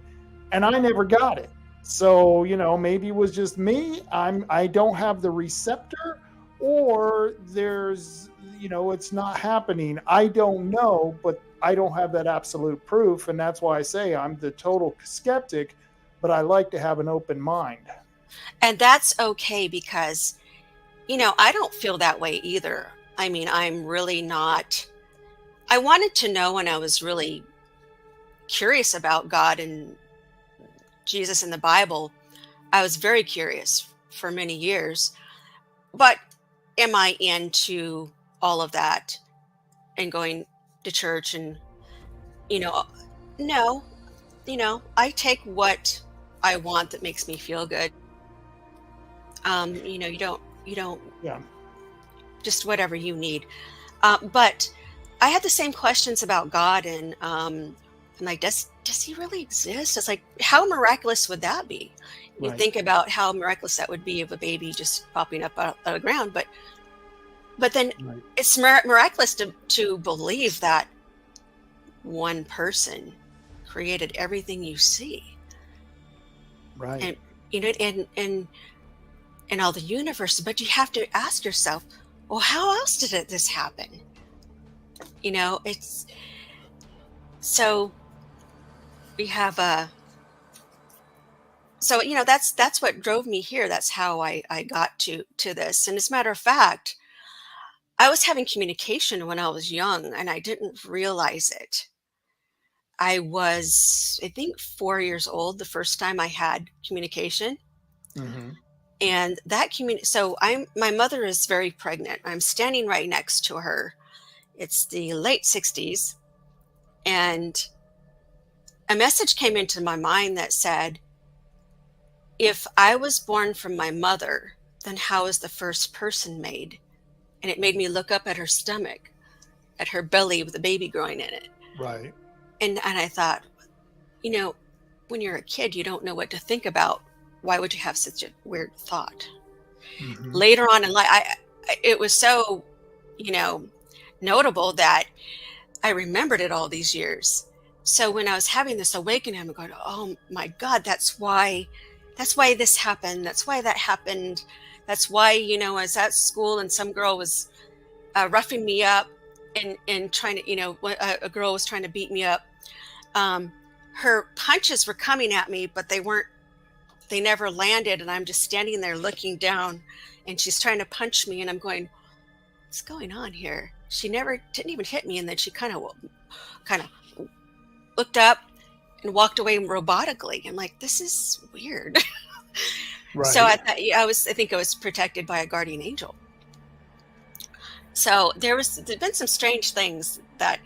and I never got it. So, maybe it was just me. I don't have the receptor, or it's not happening. I don't know, but I don't have that absolute proof. And that's why I say I'm the total skeptic, but I like to have an open mind. and that's okay because, I don't feel that way either. I mean, I'm really not. I wanted to know when I was really curious about God and Jesus in the Bible. I was very curious for many years. But am I into all of that and going to church and, you know, no, I take what I want that makes me feel good. You don't Yeah. just whatever you need. But I had the same questions about God, and I'm like, does he really exist? It's like, how miraculous would that be? You Right. think about how miraculous that would be of a baby just popping up out of the ground, but then Right. it's miraculous to believe that one person created everything you see, Right. and and all the universe. But you have to ask yourself, well, how else did this happen? It's so we have a so that's what drove me here. That's how I got to this. And as a matter of fact, I was having communication when I was young, and I didn't realize it. I was, I think, 4 years old the first time I had communication. Hmm. And that so my mother is very pregnant. I'm standing right next to her. It's the late 60s, and a message came into my mind that said, if I was born from my mother, then how is the first person made? And it made me look up at her stomach, at her belly with a baby growing in it. Right. And I thought, you know, when you're a kid, you don't know what to think about. Why would you have such a weird thought? Hmm. Later on in life, it was so, you know, notable that I remembered it all these years. So when I was having this awakening, I'm going, oh my God, that's why this happened. That's why that happened. That's why, I was at school and some girl was roughing me up and trying to, a girl was trying to beat me up. Her punches were coming at me, but they never landed. And I'm just standing there looking down, and she's trying to punch me. And I'm going, what's going on here? She didn't even hit me. And then she kind of looked up and walked away robotically. I'm like, this is weird. So I think I was protected by a guardian angel. So there's been some strange things that,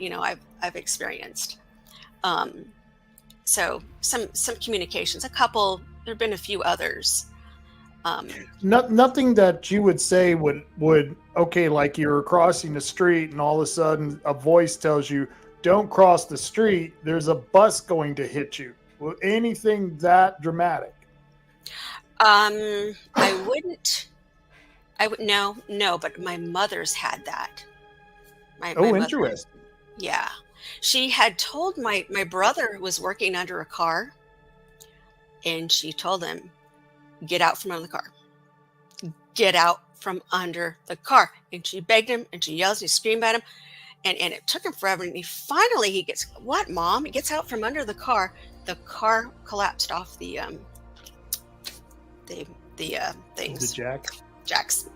I've experienced. So some communications, a couple, there've been a few others. Nothing that you would say would okay, like you're crossing the street and all of a sudden a voice tells you, don't cross the street, there's a bus going to hit you. Well, anything that dramatic? I would no, but my mother's had that. My mother, Interesting. yeah. She had told my brother was working under a car, and she told him, get out from under the car. Get out from under the car. And she begged him, and she yells, and she screamed at him, and it took him forever. And he gets, what, Mom? He gets out from under the car. The car collapsed off the things. The Jacks.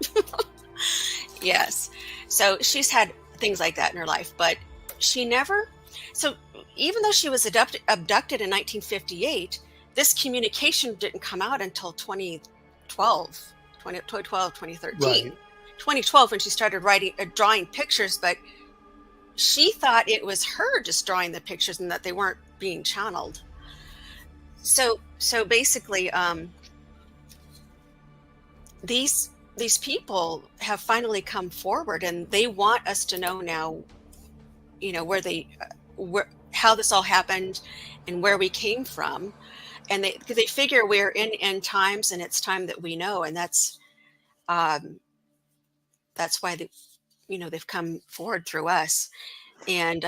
Yes. So she's had things like that in her life, but she never. So even though she was abducted in 1958, this communication didn't come out until 2013. Right. 2012 when she started drawing pictures, but she thought it was her just drawing the pictures and that they weren't being channeled. So basically, these people have finally come forward, and they want us to know now, how this all happened and where we came from. And they figure we're in end times, and it's time that we know. And that's why they've come forward through us. And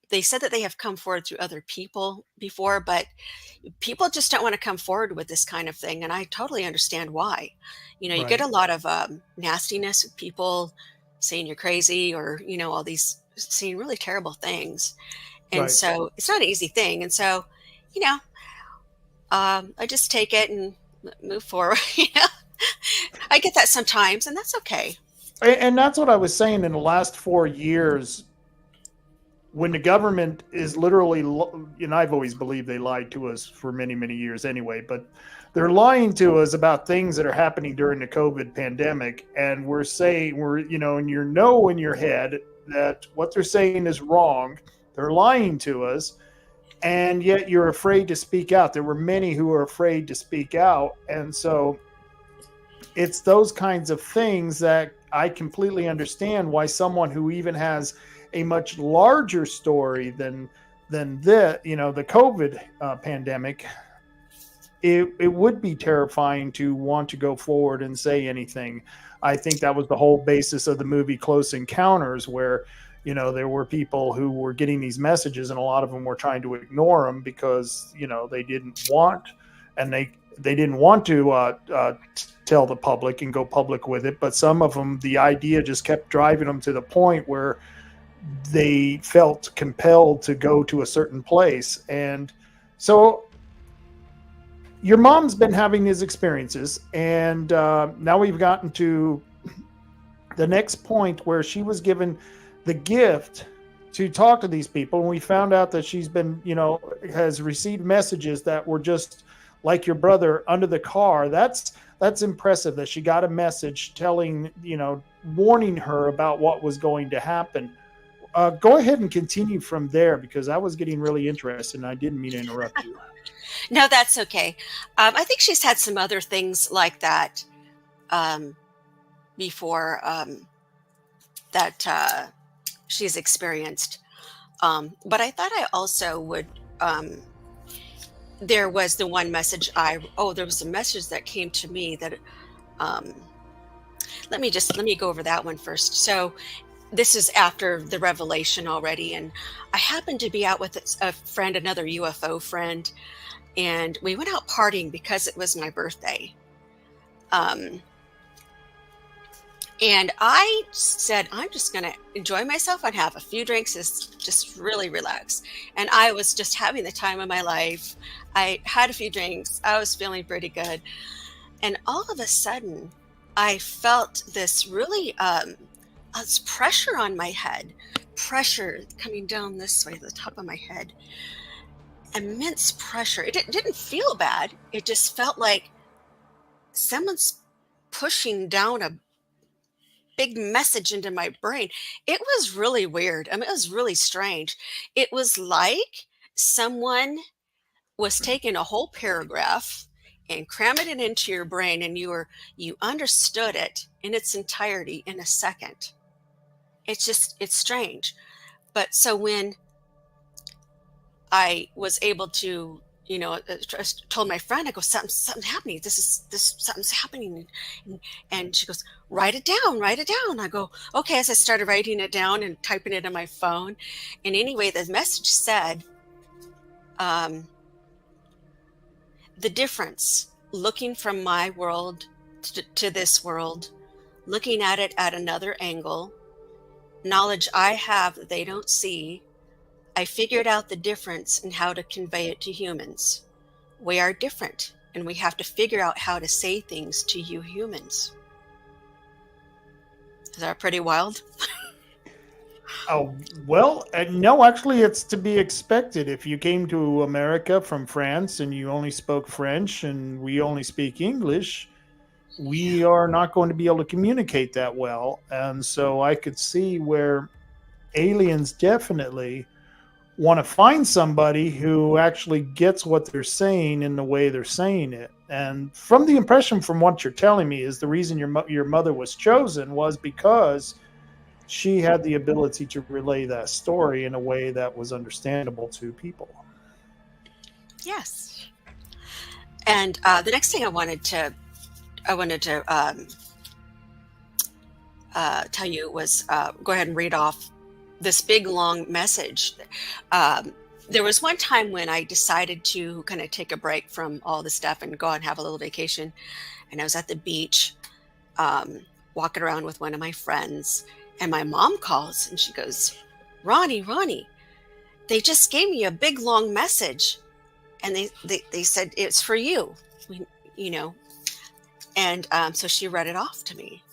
they said that they have come forward through other people before, but people just don't want to come forward with this kind of thing. And I totally understand why. You get a lot of nastiness with people saying you're crazy, or, all these saying really terrible things. And so it's not an easy thing. And so, I just take it and move forward. I get that sometimes, and that's okay. And that's what I was saying in the last 4 years, when the government is literally, and I've always believed they lied to us for many, many years anyway, but they're lying to us about things that are happening during the COVID pandemic. And we're saying, and in your head that what they're saying is wrong. They're lying to us. And yet you're afraid to speak out. There were many who were afraid to speak out. And so it's those kinds of things that I completely understand why someone who even has a much larger story than the COVID pandemic, it would be terrifying to want to go forward and say anything. I think that was the whole basis of the movie Close Encounters, where there were people who were getting these messages, and a lot of them were trying to ignore them because they didn't want, and they didn't want to tell the public and go public with it. But some of them, the idea just kept driving them to the point where they felt compelled to go to a certain place. And so your mom's been having these experiences, and now we've gotten to the next point where she was given the gift to talk to these people. And we found out that she's been, has received messages that were just like your brother under the car. That's impressive that she got a message telling, warning her about what was going to happen. Go ahead and continue from there, because I was getting really interested and I didn't mean to interrupt you. No, that's okay. I think she's had some other things like that before that she's experienced. But I thought I also would, there was the one message there was a message that came to me that, let me go over that one first. So this is after the revelation already. And I happened to be out with a friend, another UFO friend, and we went out partying because it was my birthday. And I said, I'm just going to enjoy myself and have a few drinks, just really relax. And I was just having the time of my life. I had a few drinks. I was feeling pretty good. And all of a sudden, I felt this really this pressure on my head, pressure coming down this way, the top of my head. Immense pressure. It didn't feel bad. It just felt like someone's pushing down a big message into my brain. It was really weird. I mean, it was really strange. It was like someone was taking a whole paragraph and cramming it into your brain, and you understood it in its entirety in a second. It's strange. But so when I was able to, told my friend, I go, something's happening. Something's happening. And she goes, write it down, write it down. I go, okay. As I started writing it down and typing it on my phone. And anyway, the message said, the difference, looking from my world to this world, looking at it at another angle, knowledge I have that they don't see. I figured out the difference and how to convey it to humans. We are different, and we have to figure out how to say things to you humans. Is that pretty wild? Oh, well, no, actually, it's to be expected. If you came to America from France and you only spoke French and we only speak English, we are not going to be able to communicate that well. And so I could see where aliens definitely want to find somebody who actually gets what they're saying in the way they're saying it. And from the impression from what you're telling me is the reason your mother was chosen was because she had the ability to relay that story in a way that was understandable to people. Yes. And the next thing I wanted to tell you was go ahead and read off this big long message. There was one time when I decided to kind of take a break from all the stuff and go and have a little vacation. And I was at the beach, walking around with one of my friends, and my mom calls and she goes, Ronnie, they just gave me a big long message. And they said, it's for you, And so she read it off to me.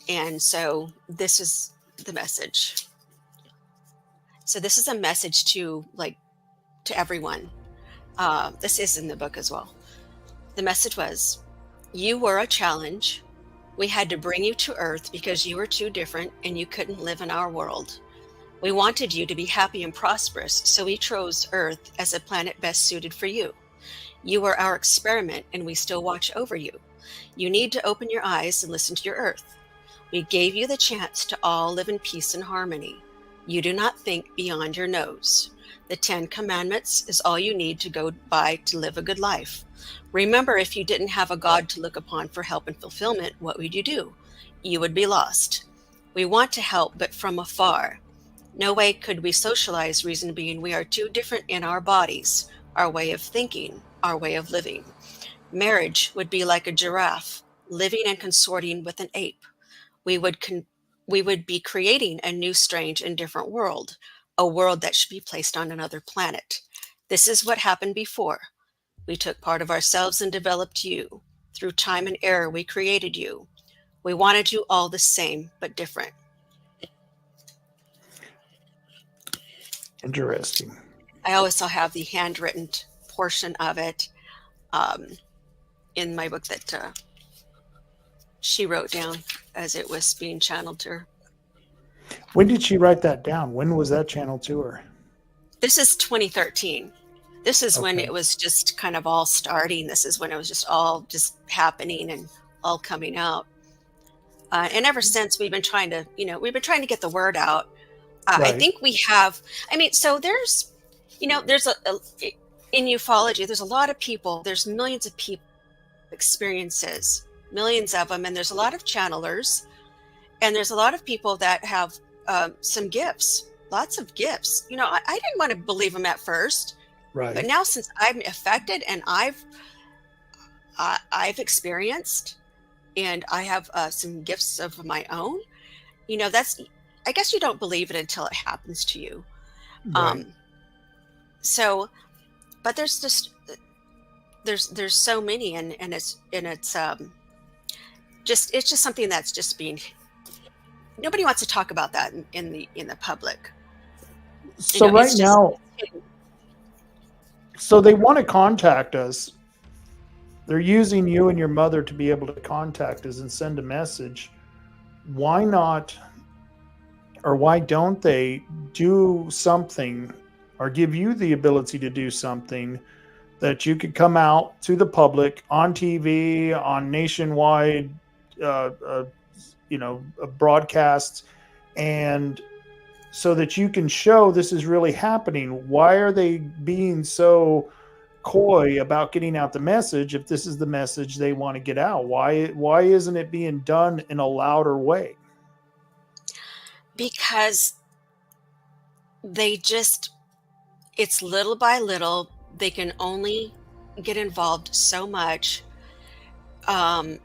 And so this is the message. So this is a message to everyone. This is in the book as well. The message was, you were a challenge. We had to bring you to Earth because you were too different and you couldn't live in our world. We wanted you to be happy and prosperous, so we chose Earth as a planet best suited for you. You were our experiment and we still watch over you. You need to open your eyes and listen to your Earth. We gave you the chance to all live in peace and harmony. You do not think beyond your nose. The 10 Commandments is all you need to go by to live a good life. Remember, if you didn't have a God to look upon for help and fulfillment, what would you do? You would be lost. We want to help, but from afar. No way could we socialize, reason being we are too different in our bodies, our way of thinking, our way of living. Marriage would be like a giraffe, living and consorting with an ape. We would be creating a new, strange, and different world, a world that should be placed on another planet. This is what happened before. We took part of ourselves and developed you. Through time and error, we created you. We wanted you all the same, but different. Interesting. I also have the handwritten portion of it in my book that she wrote down as it was being channeled to her. When did she write that down? When was that channeled to her? This is 2013. This is when it was just kind of all starting. This is when it was just all just happening and all coming out. And ever since we've been trying to get the word out. Right. I think we have, so there's in ufology, there's a lot of people, there's millions of people experiences, millions of them. And there's a lot of channelers and there's a lot of people that have some gifts, lots of gifts. I didn't want to believe them at first. Right. But now since I'm affected and I've experienced and I have some gifts of my own, I guess you don't believe it until it happens to you. Right. But there's so many and it's just something that's just being, nobody wants to talk about that in the public. So right now, so they want to contact us They're using you and your mother to be able to contact us and send a message. Why not, or why don't they do something or give you the ability to do something that you could come out to the public on TV, on nationwide, uh, uh, broadcasts, and so that you can show this is really happening? Why are they being so coy about getting out the message if this is the message they want to get out? Why isn't it being done in a louder way? Because they just, it's little by little, they can only get involved so much. Um,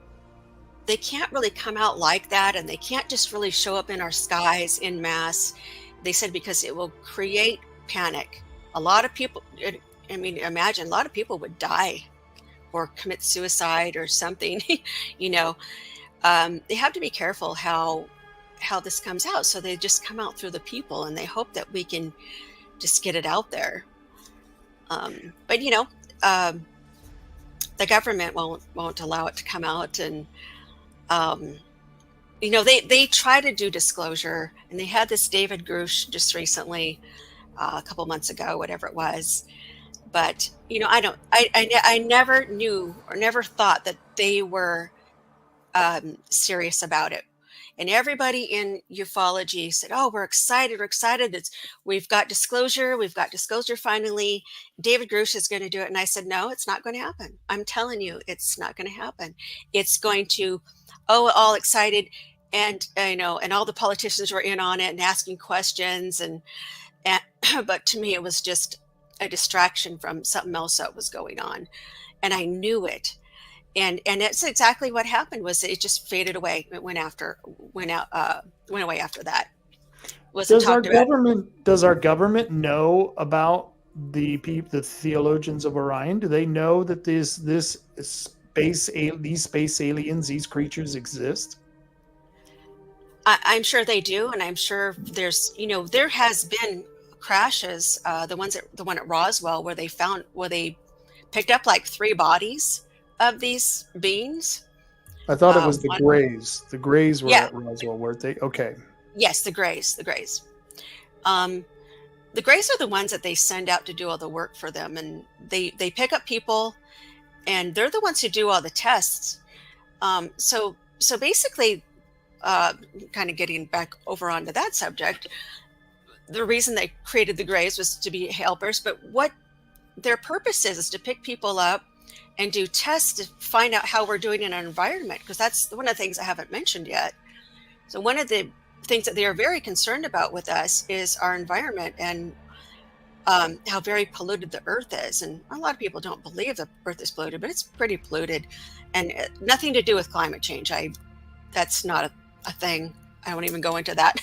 they can't really come out like that, and they can't just really show up in our skies in mass. They said because it will create panic. A lot of people, I mean, imagine a lot of people would die or commit suicide or something. you know, they have to be careful how this comes out. So they just come out through the people, and they hope that we can just get it out there. But the government won't allow it to come out, and um, they try to do disclosure, and they had this David Grush just recently, a couple months ago, whatever it was. But I never knew or never thought that they were serious about it. And everybody in ufology said, "Oh, we're excited! We're excited! We've got disclosure. We've got disclosure finally. David Grush is going to do it." And I said, "No, it's not going to happen. I'm telling you, it's not going to happen. It's going to, all excited, and and all the politicians were in on it and asking questions, and but to me, it was just a distraction from something else that was going on, and I knew it." And that's exactly what happened. Was it just faded away. It went away after that. Wasn't talked about. Does our government know about the theologians of Orion? Do they know that these space aliens, these creatures exist? I'm sure they do, and I'm sure there has been crashes. The one at Roswell where they picked up like 3 bodies of these beings. I thought it was the One, Greys. The Greys were yeah, at Roswell, weren't they? Okay. yes, the Greys. Um, the Greys are the ones that they send out to do all the work for them, and they pick up people, and they're the ones who do all the tests. So basically, kind of getting back over onto that subject, the reason they created the Greys was to be helpers, but what their purpose is to pick people up and do tests to find out how we're doing in our environment, because that's one of the things I haven't mentioned yet. So one of the things that they are very concerned about with us is our environment, and how very polluted the earth is. And a lot of people don't believe the earth is polluted, but it's pretty polluted, and nothing to do with climate change. That's not a thing. I won't even go into that.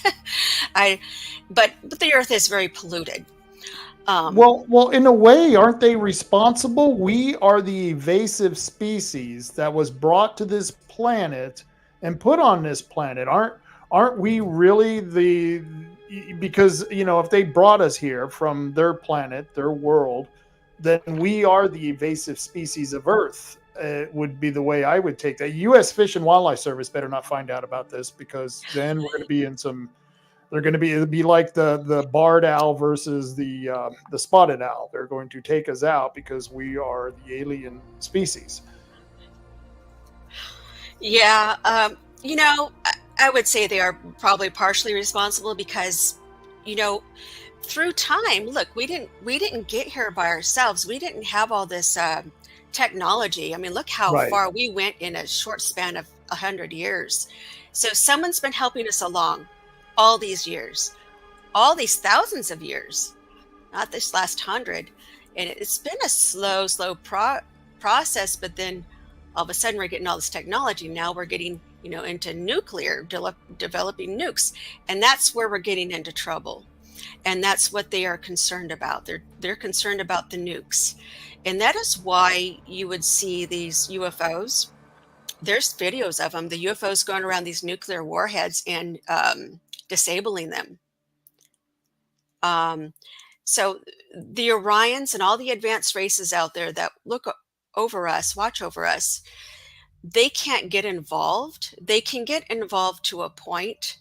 But the earth is very polluted. Well, in a way, aren't they responsible? We are the evasive species that was brought to this planet and put on this planet. Aren't we really because if they brought us here from their planet, their world, then we are the evasive species of Earth. Would be the way I would take that. U.S. Fish and Wildlife Service better not find out about this, because then we're going to be in some. It'll be like the barred owl versus the spotted owl. They're going to take us out because we are the alien species. Yeah, I would say they are probably partially responsible because, through time, look, we didn't get here by ourselves. We didn't have all this technology. I mean, look how Right. far we went in a short span of 100 years. So someone's been helping us along all these years, all these thousands of years, not this last 100. And it's been a slow process, but then all of a sudden we're getting all this technology. Now we're getting, into nuclear, developing nukes. And that's where we're getting into trouble. And that's what they are concerned about. They're concerned about the nukes. And that is why you would see these UFOs. There's videos of them, the UFOs going around these nuclear warheads and disabling them. So the Orions and all the advanced races out there that look over us, watch over us, they can't get involved. They can get involved to a point,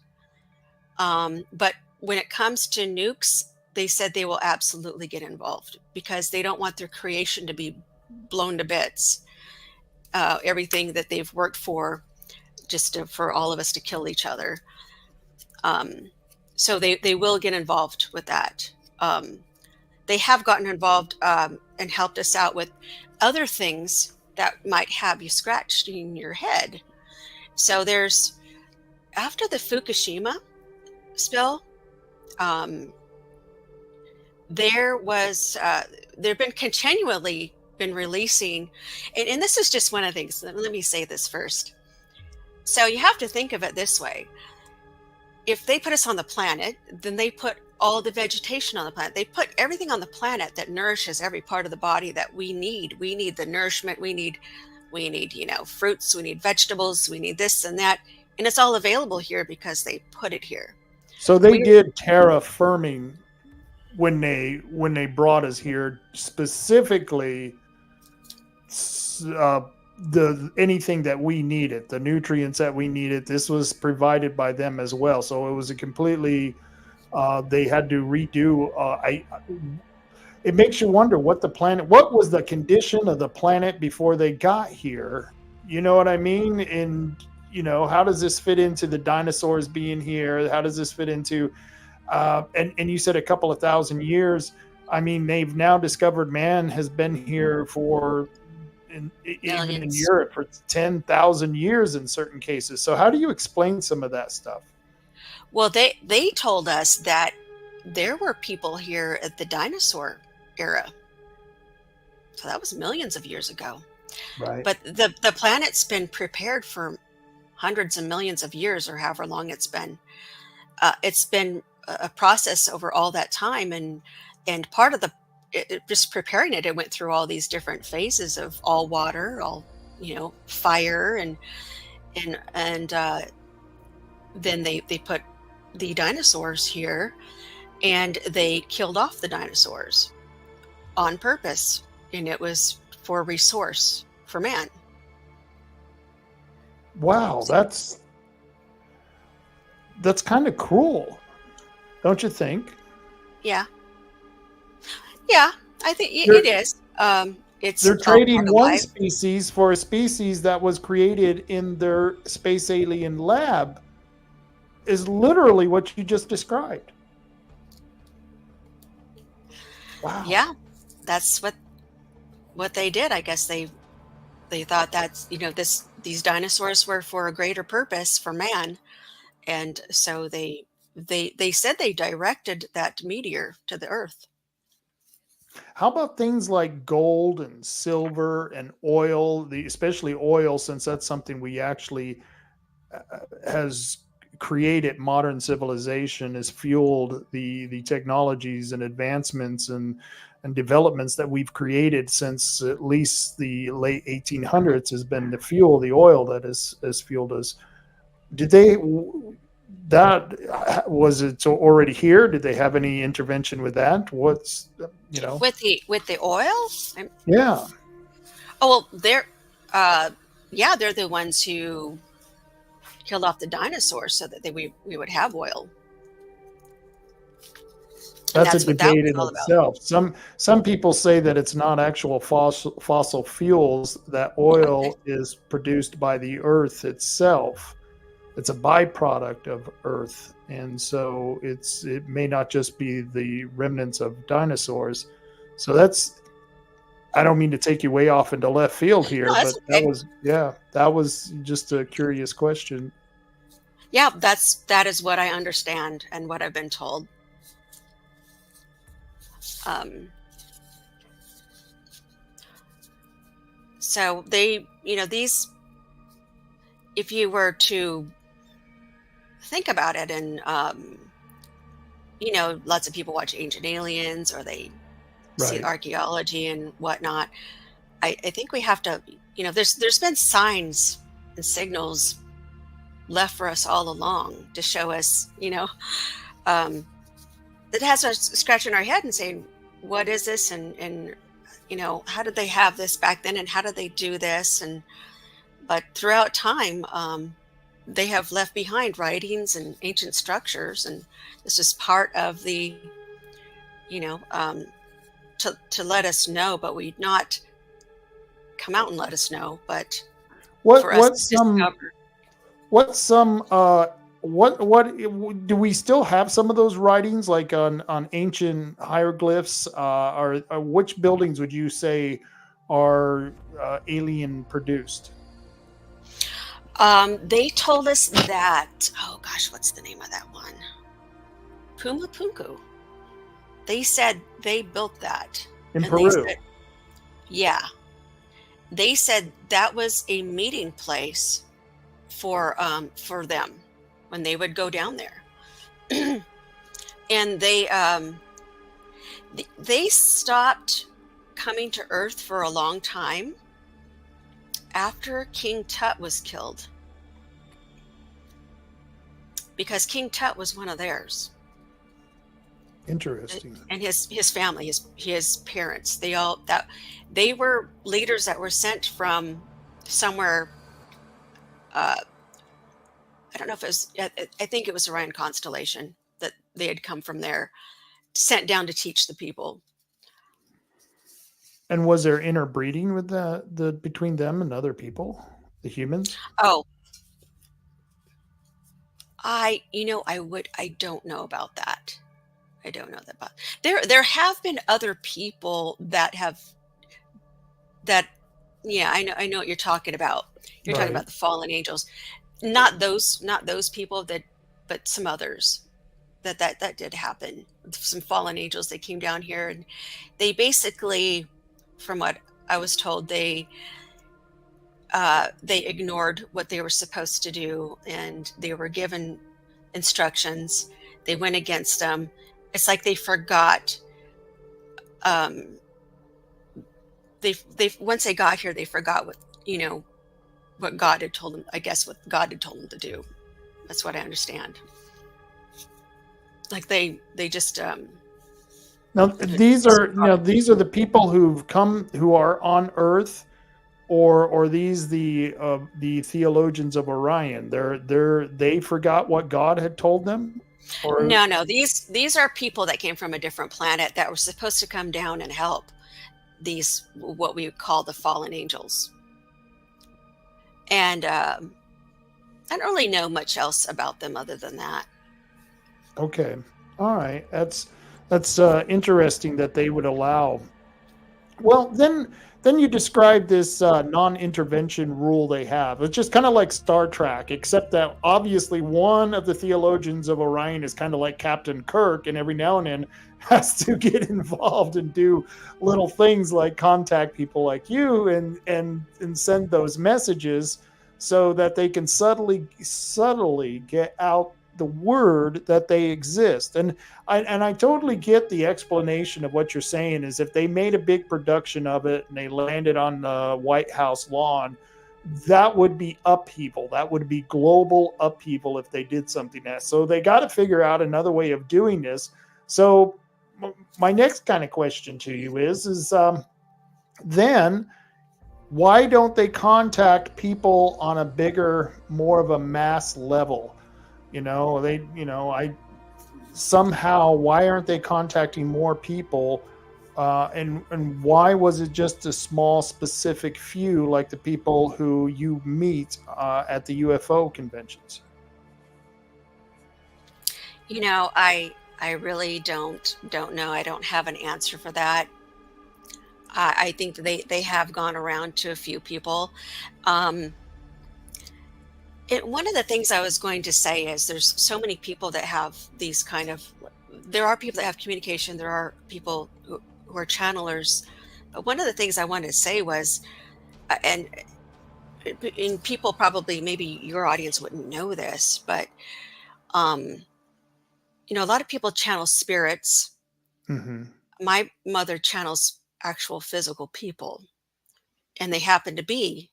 but when it comes to nukes, they said they will absolutely get involved because they don't want their creation to be blown to bits. Everything that they've worked for, for all of us to kill each other. So they will get involved with that. They have gotten involved and helped us out with other things that might have you scratching your head. So after the Fukushima spill, they've been continually been releasing, and this is just one of the things. Let me say this first. So you have to think of it this way. If they put us on the planet, then they put all the vegetation on the planet. They put everything on the planet that nourishes every part of the body that we need. We need the nourishment. We need, fruits. We need vegetables. We need this and that. And it's all available here because they put it here. So they did terraforming when they brought us here, specifically anything that we needed, the nutrients that we needed. This was provided by them as well. So it was a completely they had to redo. It makes you wonder what was the condition of the planet before they got here. You know what I mean? And how does this fit into the dinosaurs being here? How does this fit into and you said a couple of thousand years. I mean, they've now discovered man has been here for even in Europe for 10,000 years in certain cases. So how do you explain some of that stuff? Well, they told us that there were people here at the dinosaur era. So that was millions of years ago. Right. But the planet's been prepared for hundreds of millions of years, or however long it's been. It's been a process over all that time, and part of just preparing it went through all these different phases of all water, all fire, and then they put the dinosaurs here, and they killed off the dinosaurs on purpose, and it was for resource for man. Wow, that's kind of cruel, don't you think? Yeah, I think it is. They're trading one species for a species that was created in their space alien lab, is literally what you just described. Wow. Yeah, that's what they did. I guess they thought that these dinosaurs were for a greater purpose for man, and so they said they directed that meteor to the Earth. How about things like gold and silver and oil, especially oil, since that's something we actually has created modern civilization, has fueled the technologies and advancements and developments that we've created since at least the late 1800s has been to fuel the oil that has fueled us. Was it already here? Did they have any intervention with that? With the oil? Yeah. Oh, well, they're the ones who killed off the dinosaurs so that we would have oil. That's a debate in itself. Some people say that it's not actual fossil fuels, that oil is produced by the earth itself. It's a byproduct of Earth, and so it may not just be the remnants of dinosaurs. So I don't mean to take you way off into left field here, but that was just a curious question. Yeah, that is what I understand and what I've been told. So these, if you were to think about it, and lots of people watch Ancient Aliens, or they see archaeology and whatnot. I think we have to, there's been signs and signals left for us all along to show us, that has us scratching our head and saying, what is this? And how did they have this back then, and how did they do this? But throughout time, they have left behind writings and ancient structures, and this is part of the, you know, um, to let us know, but we not come out and let us know, but What for us what to some discover. what some what do we still have some of those writings like on ancient hieroglyphs? Or which buildings would you say are alien produced? They told us that, oh gosh, what's the name of that one? Puma Punku. They said they built that. In And they Peru? said, yeah, they said that was a meeting place for them when they would go down there. And they stopped coming to Earth for a long time after King Tut was killed, because King Tut was one of theirs. Interesting. And his family, his parents, they were leaders that were sent from somewhere. uh I don't know if it was, I think it was Orion Constellation, that they had come from there, sent down to teach the people. And was there interbreeding with the between them and other people, the humans? Oh, I don't know about that. I don't know that, but there have been other people that have that. Yeah, I know what you're talking about. You're talking Right. about the fallen angels. Not those people, that, but some others. That did happen. Some fallen angels, they came down here, and they basically, from what I was told, they ignored what they were supposed to do, and they were given instructions. They went against them. It's like they forgot. Um, they once they got here, they forgot what God had told them. I guess what God had told them to do. That's what I understand. Like they just Now these are the people who've come who are on Earth, or these the theologians of Orion. They forgot what God had told them, or no, these are people that came from a different planet that were supposed to come down and help these, what we call the fallen angels. And I don't really know much else about them other than that. okay, all right. That's interesting that they would allow. Well, then you describe this non-intervention rule they have. It's just kind of like Star Trek, except that obviously one of the theologians of Orion is kind of like Captain Kirk, and every now and then has to get involved and do little things like contact people like you and send those messages so that they can subtly get out the word that they exist. And I totally get the explanation of what you're saying is if they made a big production of it and they landed on the White House lawn, that would be upheaval. That would be global upheaval if they did something else. So they got to figure out another way of doing this. So my next kind of question to you is then why don't they contact people on a bigger, more of a mass level? I somehow, why aren't they contacting more people? And why was it just a small specific few like the people who you meet at the UFO conventions? I really don't know. I don't have an answer for that. I think they have gone around to a few people. Um, One of the things I was going to say is there's so many people that have these kind of. There are people that have communication. There are people who are channelers. But one of the things I wanted to say was, and people probably, maybe your audience wouldn't know this, but um, a lot of people channel spirits. Hmm. My mother channels actual physical people, and they happen to be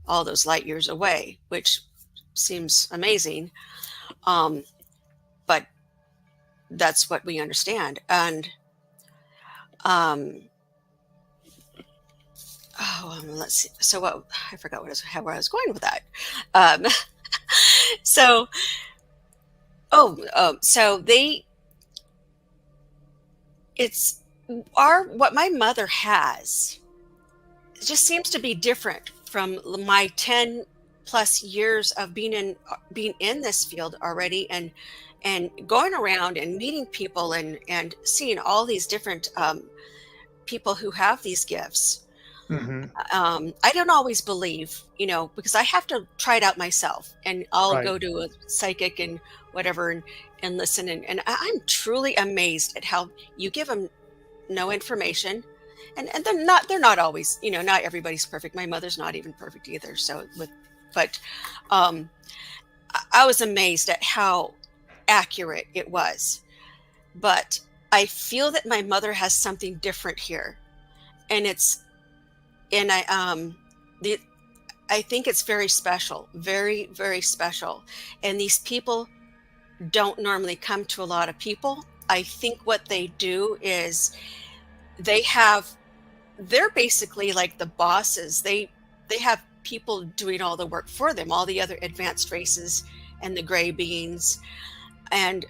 all those light years away, which seems amazing. Um, but that's what we understand. And um, let's see. So what I forgot where I was going with that. Um, so so it's what my mother has just seems to be different from my 10 plus years of being in this field already, and going around and meeting people, and seeing all these different people who have these gifts. Hmm. I don't always believe, because I have to try it out myself, and I'll Right. go to a psychic and whatever, and listen, and I'm truly amazed at how you give them no information, and they're not always, not everybody's perfect. My mother's not even perfect either. But um, I was amazed at how accurate it was. But I feel that my mother has something different here, and it's and the I think it's very special, very, very special. And these people don't normally come to a lot of people. I think what they do is they have they're basically like the bosses. They have people doing all the work for them, all the other advanced races and the gray beings, and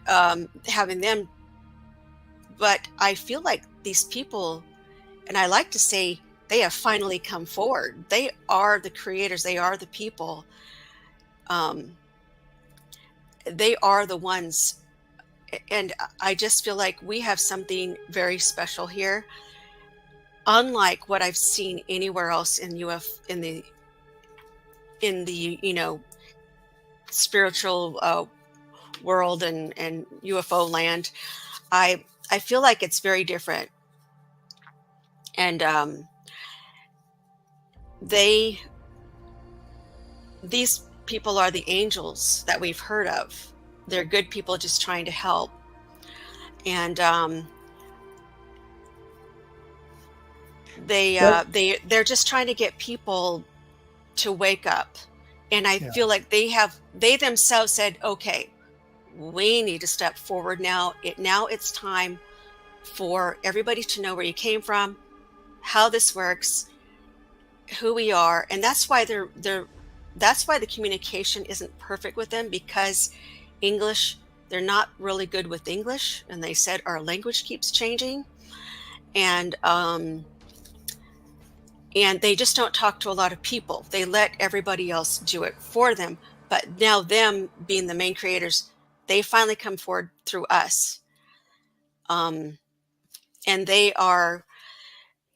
having them. But I feel like these people, and I like to say, they have finally come forward. They are the creators. They are the people. Um, they are the ones. And I just feel like we have something very special here, unlike what I've seen anywhere else in the spiritual world and UFO land. I feel like it's very different, and they these people are the angels that we've heard of. They're good people just trying to help, and That, they're just trying to get people to wake up. And I yeah. feel like they themselves said, okay, we need to step forward now. It's time for everybody to know where you came from, how this works, who we are. And that's why the communication isn't perfect with them, because English, they're not really good with English, and they said our language keeps changing, and they just don't talk to a lot of people. They let everybody else do it for them. But now, them being the main creators, they finally come forward through us. Um, and they are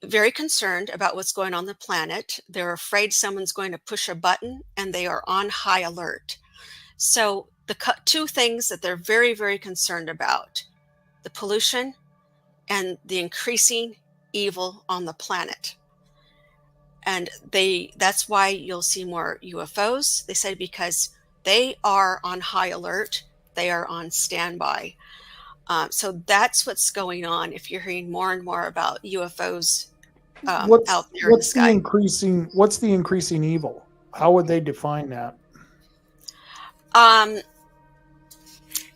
very concerned about what's going on the planet. They're afraid someone's going to push a button, and they are on high alert. So the two things that they're very, very concerned about: the pollution and the increasing evil on the planet. And that's why you'll see more UFOs. They said because they are on high alert, they are on standby. So that's what's going on. If you're hearing more and more about UFOs out there in the sky, What's the increasing evil? How would they define that? um,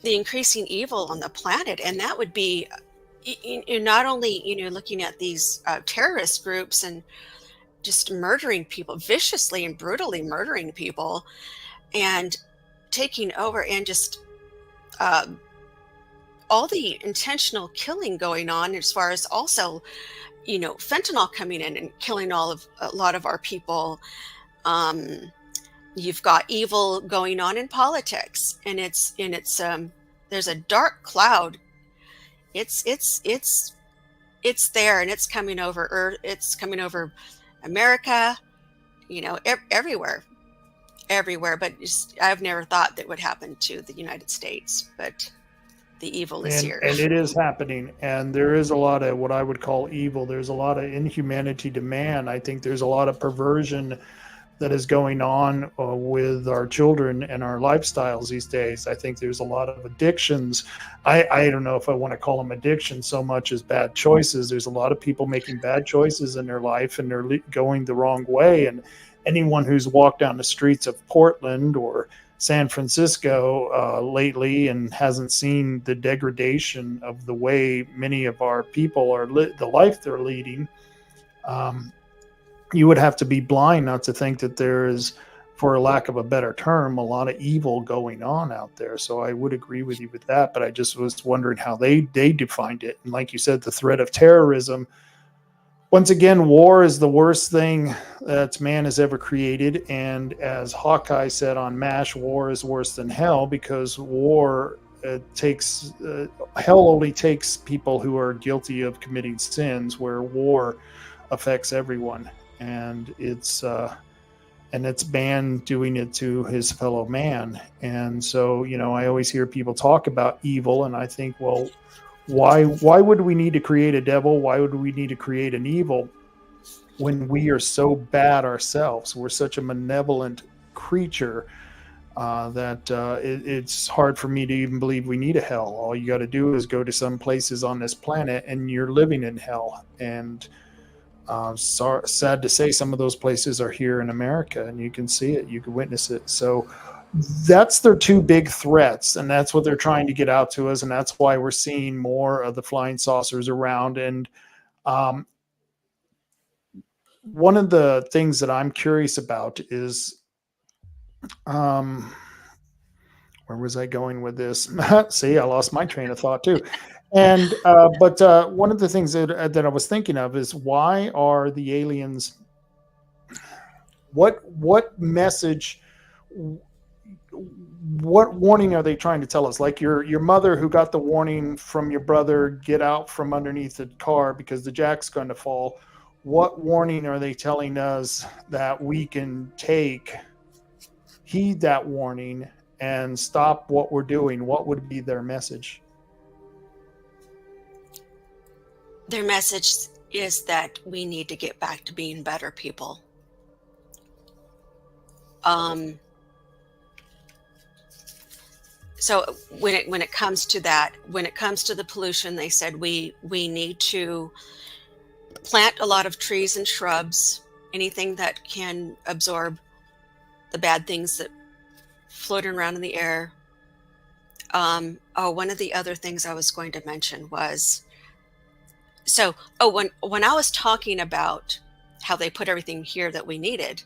the increasing evil on the planet, and that would be not only looking at these terrorist groups and just murdering people, viciously and brutally murdering people, and taking over, and just uh, all the intentional killing going on, as far as also fentanyl coming in and killing a lot of our people. um, you've got evil going on in politics, and it's there's a dark cloud. It's there, and it's coming over Earth. It's coming over America, everywhere, everywhere. But I've never thought that would happen to the United States, but the evil is here. And it is happening, and there is a lot of what I would call evil. There's a lot of inhumanity to man. I think there's a lot of perversion that is going on with our children and our lifestyles these days. I think there's a lot of addictions. I don't know if I want to call them addictions so much as bad choices. There's a lot of people making bad choices in their life, and they're going the wrong way. And anyone who's walked down the streets of Portland or San Francisco lately and hasn't seen the degradation of the way many of our people are the life they're leading, you would have to be blind not to think that there is, for lack of a better term, a lot of evil going on out there. So I would agree with you with that, but I just was wondering how they defined it. And like you said, the threat of terrorism. Once again, war is the worst thing that man has ever created. And as Hawkeye said on MASH, war is worse than hell, because war hell only takes people who are guilty of committing sins, where war affects everyone. And it's man doing it to his fellow man. And so, I always hear people talk about evil, and I think, well, why would we need to create a devil? Why would we need to create an evil when we are so bad ourselves? We're such a malevolent creature that it's hard for me to even believe we need a hell. All you got to do is go to some places on this planet and you're living in hell. And sad to say, some of those places are here in America, and you can see it, you can witness it. So that's their two big threats, and that's what they're trying to get out to us, and that's why we're seeing more of the flying saucers around. And one of the things that I'm curious about is, where was I going with this? See, I lost my train of thought too. And but one of the things that I was thinking of is, why are the aliens? What message? What warning are they trying to tell us? Like your mother, who got the warning from your brother, get out from underneath the car because the jack's going to fall. What warning are they telling us that we can heed that warning and stop what we're doing? What would be their message? Their message is that we need to get back to being better people. So when it comes to that, when it comes to the pollution, they said we need to plant a lot of trees and shrubs, anything that can absorb the bad things that floating around in the air. One of the other things I was going to mention was, when I was talking about how they put everything here that we needed,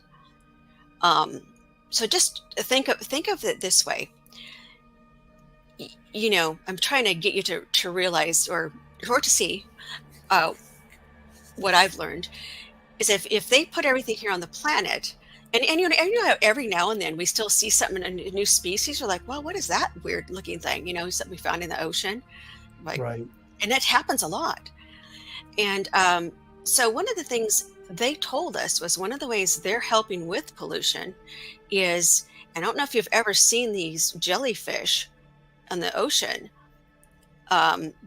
so just think of it this way. I'm trying to get you to realize or to see what I've learned is if they put everything here on the planet, and how every now and then we still see something in a new species. We're like, well, what is that weird looking thing? Something we found in the ocean, like, Right. And that happens a lot. And so one of the things they told us was one of the ways they're helping with pollution is, I don't know if you've ever seen these jellyfish in the ocean.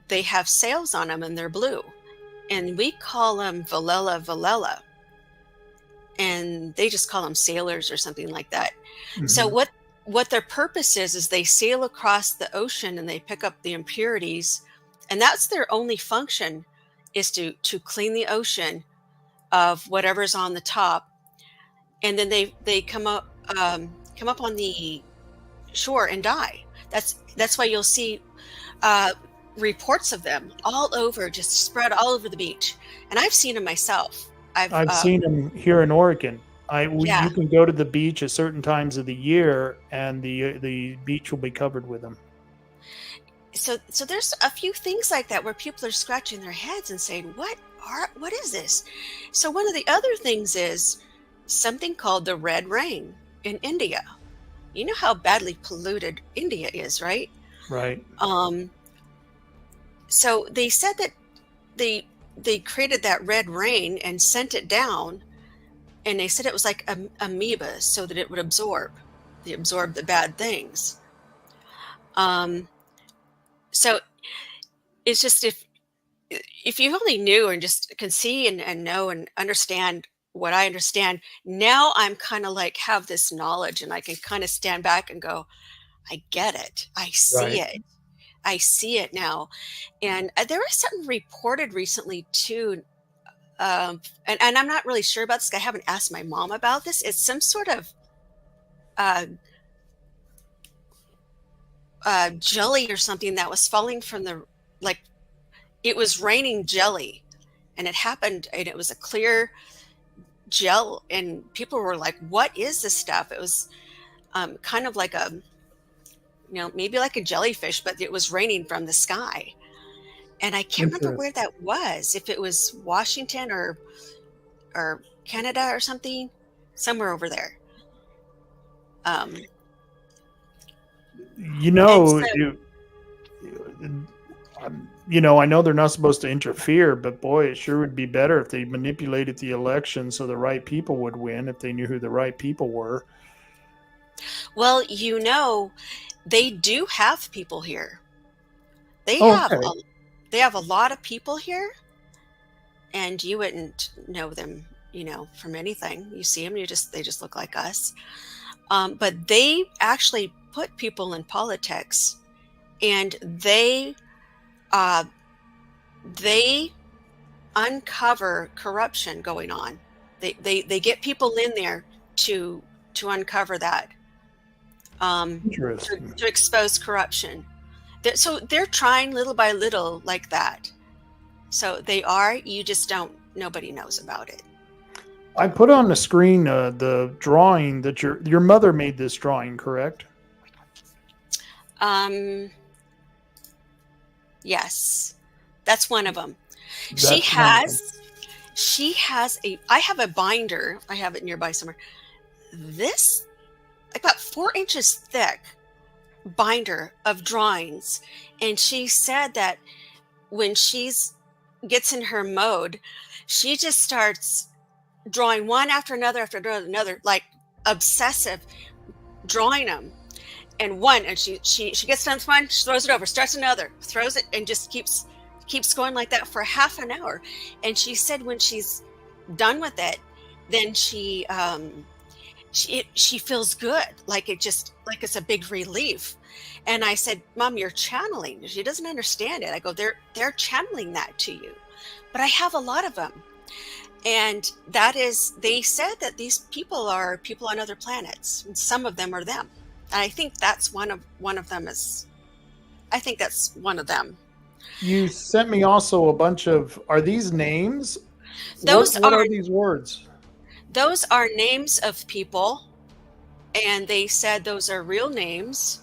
They have sails on them and they're blue, and we call them Velella, and they just call them sailors or something like that. Mm-hmm. So what their purpose is they sail across the ocean and they pick up the impurities, and that's their only function, is to clean the ocean of whatever's on the top, and then they come up on the shore and die. That's why you'll see reports of them all over, just spread all over the beach. And I've seen them myself. I've seen them here in Oregon. Yeah. You can go to the beach at certain times of the year, and the beach will be covered with them. So there's a few things like that where people are scratching their heads and saying, what is this? So one of the other things is something called the red rain in India. You know how badly polluted India is, right? Right. So they said that they created that red rain and sent it down, and they said it was like amoeba, so that it would absorb the bad things. So it's just, if you only knew and just can see and know and understand what I understand now, I'm kind of like have this knowledge, and I can kind of stand back and go, I get it. I see it. I see it now. And there was something reported recently too. And I'm not really sure about this. I haven't asked my mom about this. It's some sort of jelly or something that was falling from it was raining jelly, and it happened, and it was a clear gel, and people were like, what is this stuff? It was kind of like a, maybe like a jellyfish, but it was raining from the sky. And I can't remember where Interesting. that was, if it was Washington or Canada or something, somewhere over there. Um, You and know, so, I know they're not supposed to interfere, but boy, it sure would be better if they manipulated the election so the right people would win if they knew who the right people were. well, they do have people here. They Oh, have okay. they have a lot of people here, and you wouldn't know them, from anything. You see them, they just look like us. But they actually put people in politics, and uh, they uncover corruption going on. They get people in there to uncover that, Interesting. to expose corruption. So they're trying little by little like that. So they are. You just don't. Nobody knows about it. I put on the screen the drawing that your mother made this drawing, correct? Um, yes, that's one of them. She That's one of them. has. She has a. I have a binder. I have it nearby somewhere. This, about 4 inches thick, binder of drawings, and she said that when gets in her mode, she just starts drawing one after another, like obsessive, drawing them. And she gets done with one, she throws it over, starts another, throws it, and just keeps going like that for half an hour. And she said when she's done with it, then she feels good, like it's a big relief. And I said, Mom, you're channeling. She doesn't understand it. I go, they're channeling that to you. But I have a lot of them. And they said that these people are people on other planets. And some of them are them. And I think that's one of them I think that's one of them. You sent me also a bunch of. Are these names? Those What are are these words? those are names of people, and they said those are real names,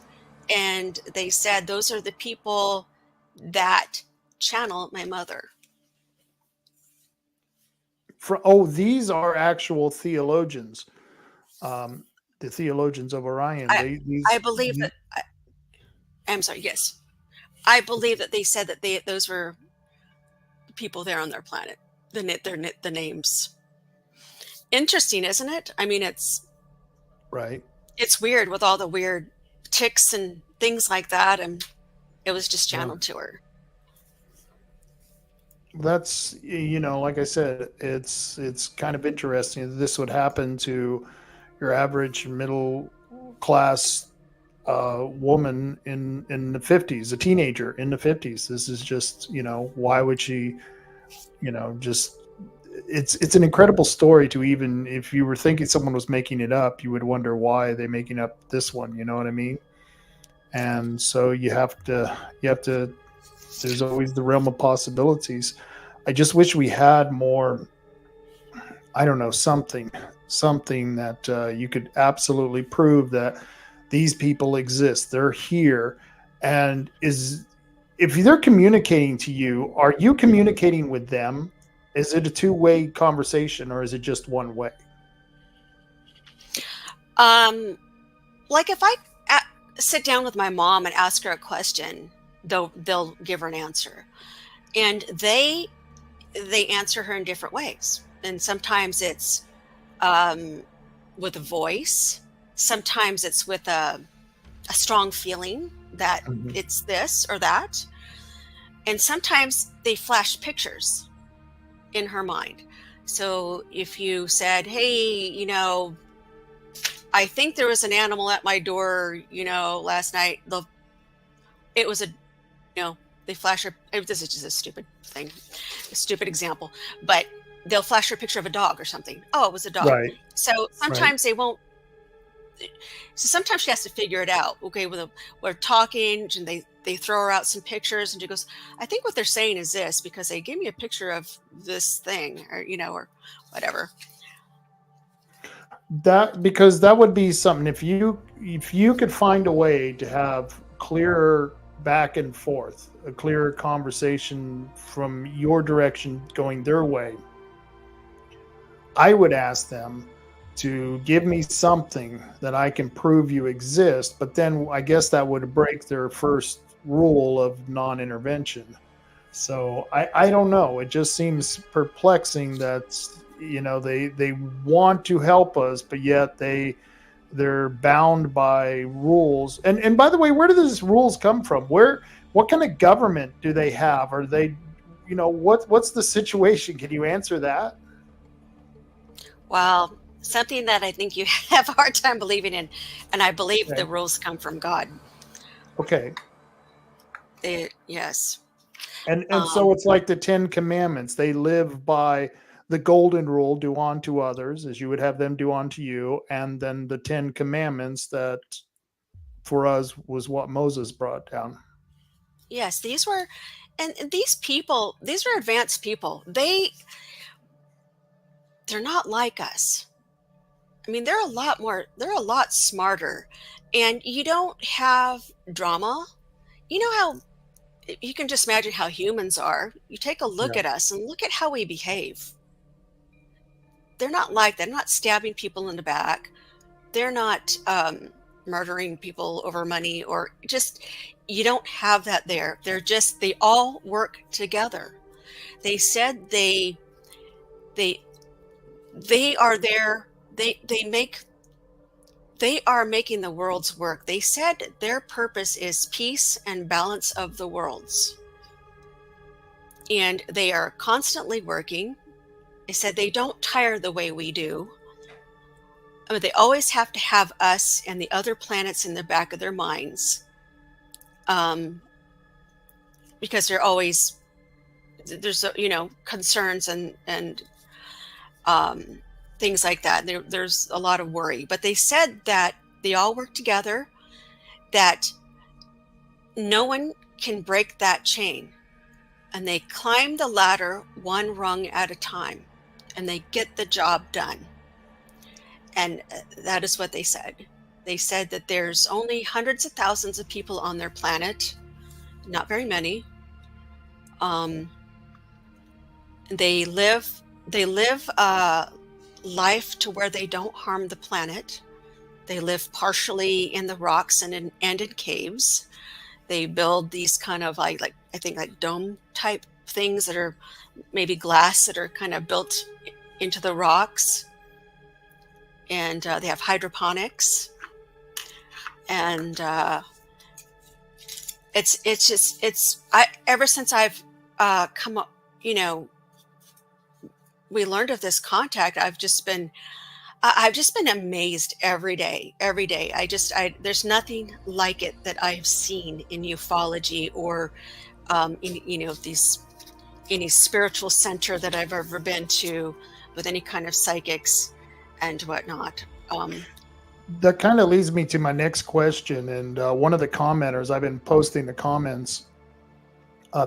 and they said those are the people that channel my mother. These are actual theologians. The Theologians of Orion. I They I these. believe that. I'm sorry. Yes, I believe that they said that those were people there on their planet. The names. Interesting, isn't it? I mean, Right. it's weird with all the weird ticks and things like that, and it was just Yeah. channeled to her. That's like I said, it's kind of interesting that this would happen to your average middle class woman in the 50s, a teenager in the 50s. This is just why would she just it's an incredible story to, even if you were thinking someone was making it up, you would wonder why they're making up this one, you know what I mean? And so you have to there's always the realm of possibilities. I just wish we had more, I don't know, something that you could absolutely prove that these people exist. They're here. And if they're communicating to you, are you communicating with them? Is it a two-way conversation, or is it just one way? Like if I sit down with my mom and ask her a question, they'll give her an answer, and they answer her in different ways. And sometimes it's with a voice, sometimes it's with a strong feeling that Mhm. it's this or that, and sometimes they flash pictures in her mind. So if you said, hey, I think there was an animal at my door, last night, it was they flash her. This is just a stupid thing, a stupid example, but they'll flash her a picture of a dog or something. Oh, it was a dog. Right. So Right. sometimes they won't. So sometimes she has to figure it out. Okay, we're talking, and they throw her out some pictures, and she goes, I think what they're saying is this, because they gave me a picture of this thing, or or whatever. because that would be something, if you could find a way to have clearer back and forth, a clearer conversation from your direction going their way, I would ask them to give me something that I can prove you exist, but then I guess that would break their first rule of non-intervention. So I don't know. It just seems perplexing that they want to help us, but yet they're bound by rules. And by the way, where do these rules come from? What kind of government do they have? Are they, what's the situation? Can you answer that? Well, something that I think you have a hard time believing in, and I believe Okay. the rules come from God. Okay. Yes. And so it's like the Ten Commandments. They live by the golden rule, do unto others as you would have them do unto you, and then the Ten Commandments that for us was what Moses brought down. Yes, and these people, these are advanced people. They're not like us. I mean, they're a lot smarter. And you don't have drama. You know how you can just imagine how humans are. You take a look Yeah. at us and look at how we behave. They're not like that. They're not stabbing people in the back. They're not murdering people over money, or just, you don't have that there. They all work together. They said they are there. They are making the worlds work. They said their purpose is peace and balance of the worlds. And they are constantly working. They said they don't tire the way we do. I mean, they always have to have us and the other planets in the back of their minds. Because there's concerns and things like that. There's a lot of worry, but they said that they all work together, that no one can break that chain, and they climb the ladder one rung at a time, and they get the job done. And that is what they said. They said that there's only hundreds of thousands of people on their planet, not very many. They live life to where they don't harm the planet. They live partially in the rocks and in caves. They build these kind of like I think like dome type things that are maybe glass that are kind of built into the rocks. And they have hydroponics. And ever since I've come up, we learned of this contact, I've just been amazed every day. There's nothing like it that I've seen in ufology or any spiritual center that I've ever been to with any kind of psychics and whatnot. That kind of leads me to my next question. And one of the commenters, I've been posting the comments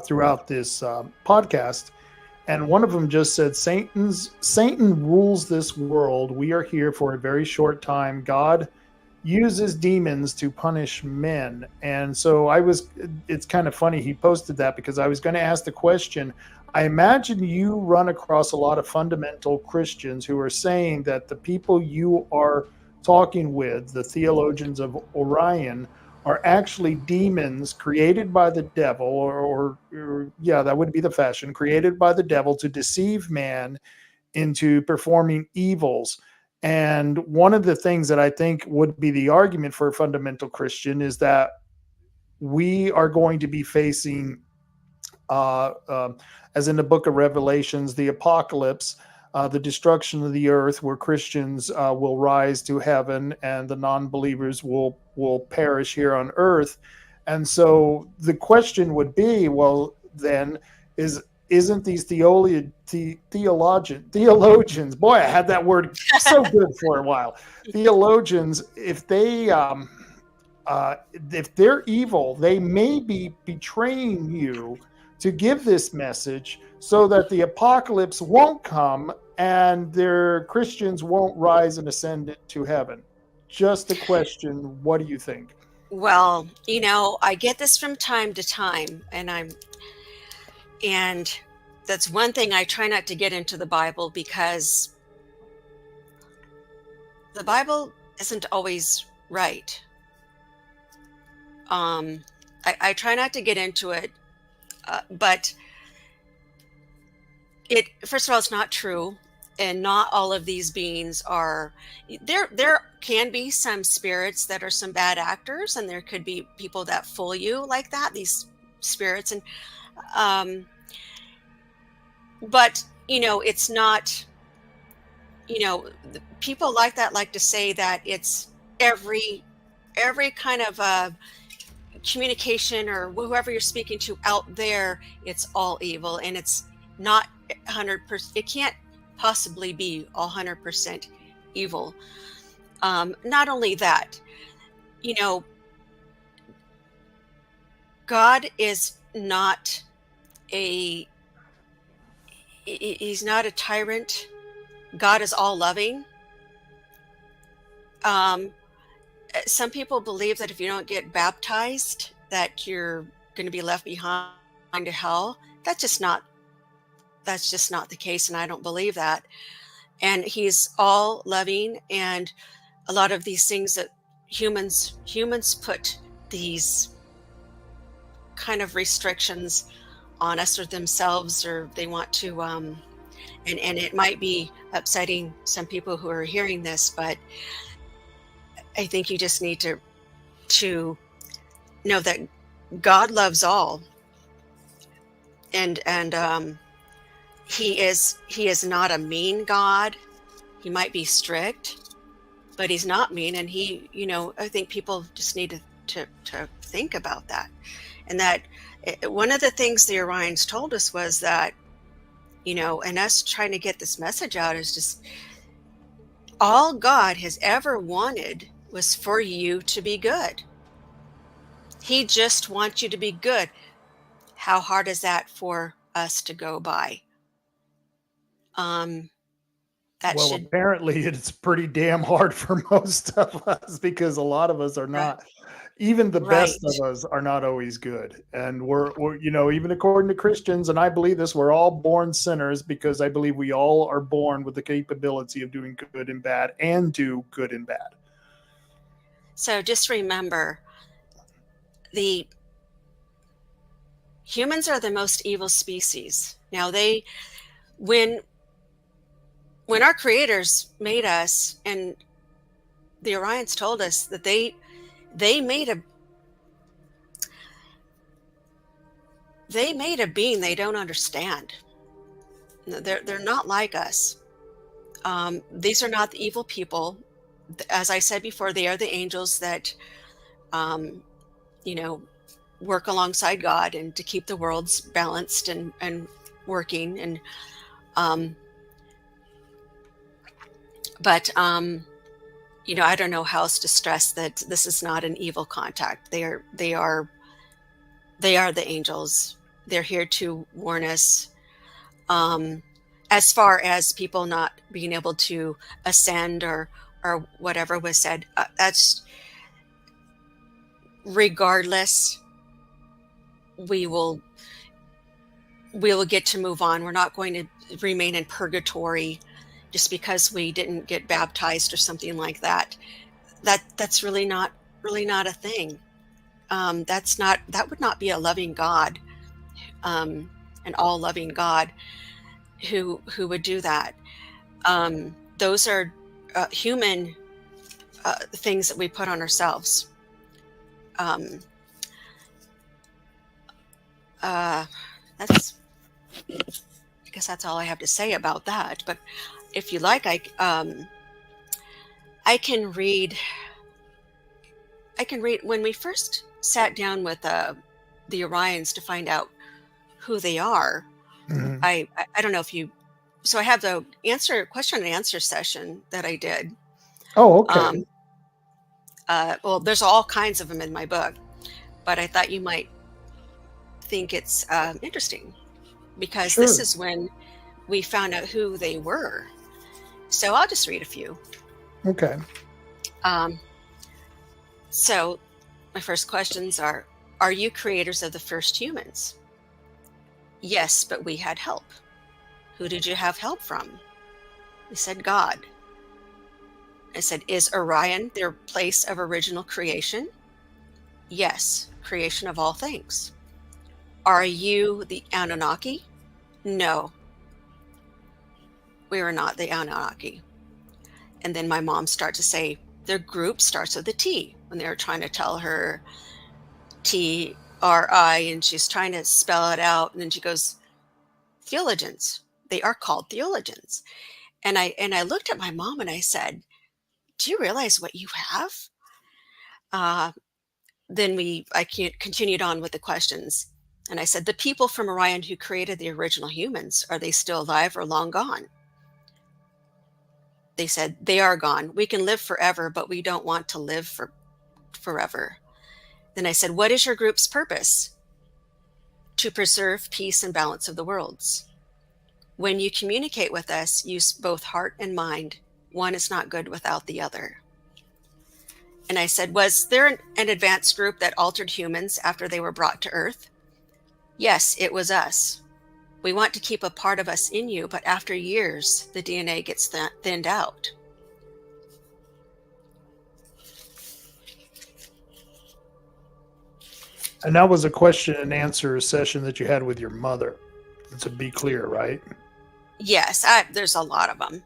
throughout this podcast, and one of them just said, Satan rules this world. We are here for a very short time. God uses demons to punish men. And so it's kind of funny he posted that, because I was going to ask the question. I imagine you run across a lot of fundamental Christians who are saying that the people you are talking with, the Theologians of Orion, are actually demons created by the devil, or that would be the fashion, created by the devil to deceive man into performing evils. And one of the things that I think would be the argument for a fundamental Christian is that we are going to be facing, as in the book of Revelations, the apocalypse, the destruction of the earth, where Christians will rise to heaven and the non-believers will perish here on earth. And so the question would be, well, then isn't these theologians, boy, I had that word so good for a while, theologians, if they're evil, they may be betraying you to give this message so that the apocalypse won't come and their Christians won't rise and ascend to heaven? Just a question. What do you think? Well, I get this from time to time, and that's one thing I try not to get into the Bible, because the Bible isn't always right. I try not to get into it, but first of all, it's not true, and not all of these beings are. There can be some spirits that are some bad actors, and there could be people that fool you like that. These spirits, and but it's not. People like that like to say that it's every kind of communication, or whoever you're speaking to out there, it's all evil, and it's not 100%. It can't possibly be 100% evil. Not only that, God is not he's not a tyrant. God is all loving. Some people believe that if you don't get baptized, that you're going to be left behind to hell. That's just not the case, and I don't believe that. And he's all loving, and a lot of these things that humans put these kind of restrictions on us or themselves, or they want to and it might be upsetting some people who are hearing this, but I think you just need to know that God loves all, and he is not a mean God. He might be strict, but he's not mean, and I think people just need to think about that. And that one of the things the Orions told us was that, and us trying to get this message out, is just all God has ever wanted was for you to be good. He just wants you to be good. How hard is that for us to go by? Apparently it's pretty damn hard for most of us, because a lot of us are not. Even the best of us are not always good. And we're even according to Christians, and I believe this, we're all born sinners, because I believe we all are born with the capability of doing good and bad, and do good and bad. So just remember, the humans are the most evil species. Now when our creators made us, and the Orions told us that they made a being they don't understand. They're not like us. These are not the evil people. As I said before, they are the angels that work alongside God, and to keep the worlds balanced and working. And but I don't know how else to stress that this is not an evil contact. They are the angels. They're here to warn us. As far as people not being able to ascend, or whatever was said, that's regardless. We will get to move on. We're not going to remain in purgatory just because we didn't get baptized or something like that. That's really not a thing. That would not be a loving God, an all loving God who would do that. Those are human things that we put on ourselves. I guess that's all I have to say about that. But if you like, I can read. When we first sat down with the Orions to find out who they are. Mhm. I don't know if you. So I have the question and answer session that I did. Oh, okay. Well, there's all kinds of them in my book, but I thought you might think it's interesting because Sure. this is when we found out who they were. So I'll just read a few. Okay. So my first questions are you creators of the first humans? Yes, but we had help. Who did you have help from? They said God. I said, is Orion their place of original creation? Yes, creation of all things. Are you the Anunnaki? No, we were not the Anunnaki. And then my mom started to say, their group starts with a T when they were trying to tell her T-R-I, and she's trying to spell it out. And then she goes, Theologians. They are called theologians. And I looked at my mom and I said, do you realize what you have? Then I continued on with the questions. And I said, the people from Orion who created the original humans, are they still alive or long gone? They said, they are gone. We can live forever, but we don't want to live forever. Then I said, what is your group's purpose? To preserve peace and balance of the worlds. When you communicate with us, use both heart and mind. One is not good without the other. And I said, was there an advanced group that altered humans after they were brought to Earth? Yes, it was us. We want to keep a part of us in you, but after years, the DNA gets thinned out. And that was a question and answer session that you had with your mother. To be clear, right? Yes, there's a lot of them.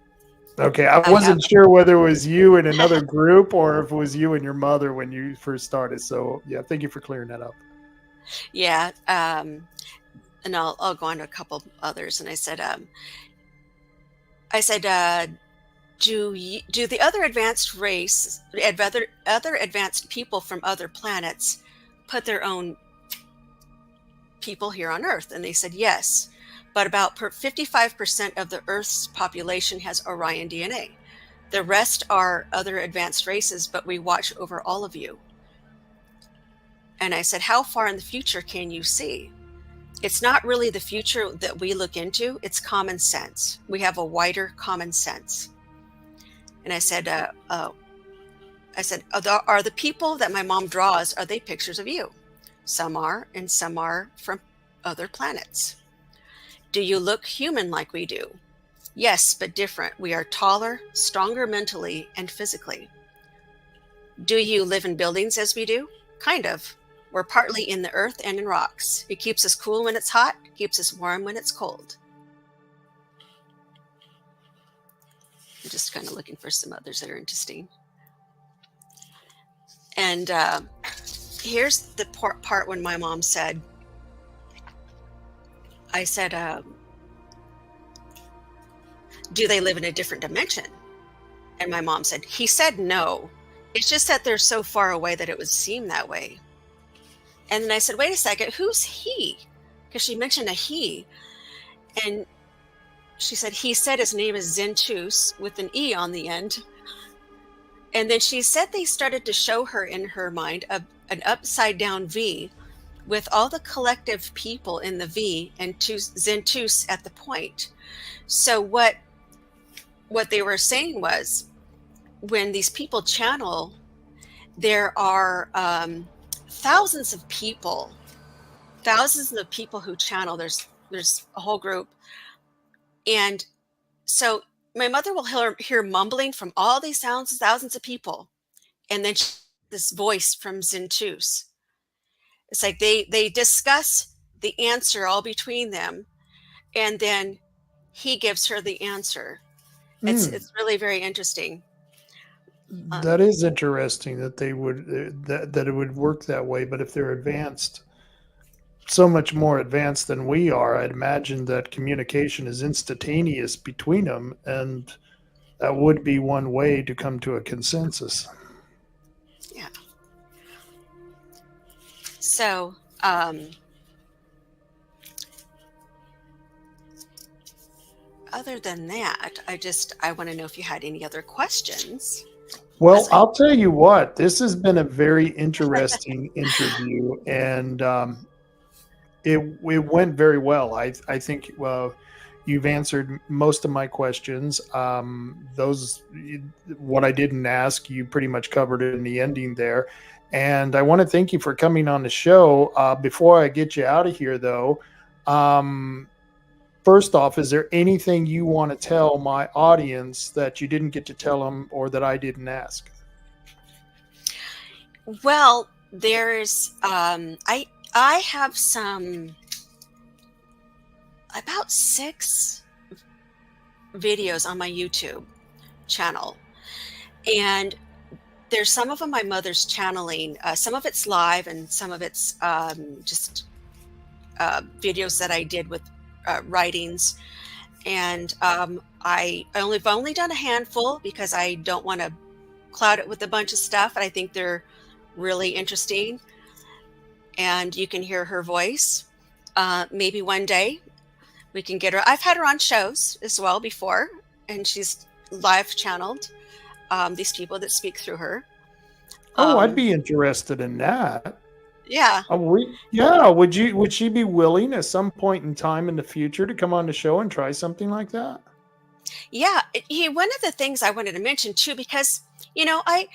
Okay, I wasn't sure whether it was you and another group or if it was you and your mother when you first started. So, yeah, thank you for clearing that up. Yeah, and I'll go on to a couple others. And I said, do the other advanced other advanced people from other planets put their own people here on Earth? And they said yes. But about 55% of the Earth's population has Orion DNA. The rest are other advanced races, but we watch over all of you. And I said, how far in the future can you see? It's not really the future that we look into, it's common sense. We have a wider common sense. And I said, are the people that my mom draws, are they pictures of you? Some are, and some are from other planets. Do you look human like we do? Yes, but different. We are taller, stronger mentally and physically. Do you live in buildings as we do? Kind of. We're partly in the earth and in rocks. It keeps us cool when it's hot, keeps us warm when it's cold. I'm just kind of looking for some others that are interesting. And here's the part when my mom said, I said, do they live in a different dimension? And my mom said, he said no. It's just that they're so far away that it would seem that way. And then I said, wait a second, who's he? Because she mentioned a he. And she said, he said his name is Zentus with an E on the end. And then she said they started to show her in her mind an upside down V with all the collective people in the V and Zentus at the point. So what they were saying was, when these people channel, there are thousands of people who channel. There's a whole group. And so my mother will hear mumbling from all these thousands of people. And then this voice from Zentus. It's like they discuss the answer all between them. And then he gives her the answer. It's really very interesting. That is interesting that they would that it would work that way. But if they're advanced, so much more advanced than we are, I'd imagine that communication is instantaneous between them, and that would be one way to come to a consensus. Yeah. So, other than that, I want to know if you had any other questions. Well, I'll tell you what, this has been a very interesting interview, and it went very well. I think you've answered most of my questions. Those what I didn't ask, you pretty much covered it in the ending there. And I want to thank you for coming on the show. Before I get you out of here, though, first off, is there anything you want to tell my audience that you didn't get to tell them or that I didn't ask? Well, there's I have some about 6 videos on my YouTube channel, and there's some of them my mother's channeling. Some of it's live, and some of it's just videos that I did with writings. And I've only done a handful because I don't want to cloud it with a bunch of stuff, and I think they're really interesting. And you can hear her voice. Maybe one day we can get her. I've had her on shows as well before, and she's live channeled these people that speak through her. I'd be interested in that. Yeah. Would she be willing at some point in time in the future to come on the show and try something like that? Yeah. One of the things I wanted to mention too, because, I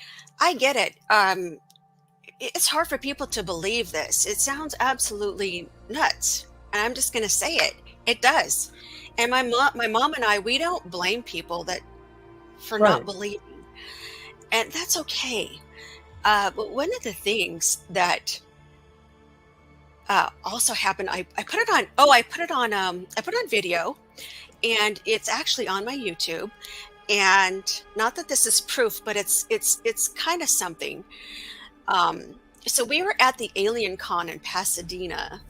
get it. It's hard for people to believe this. It sounds absolutely nuts. And I'm just going to say it. It does. And my mom and I, we don't blame people for not believing. And that's okay. But one of the things that also happened, I put it on video, and it's actually on my YouTube. And not that this is proof, but it's kind of something. So we were at the Alien Con in Pasadena,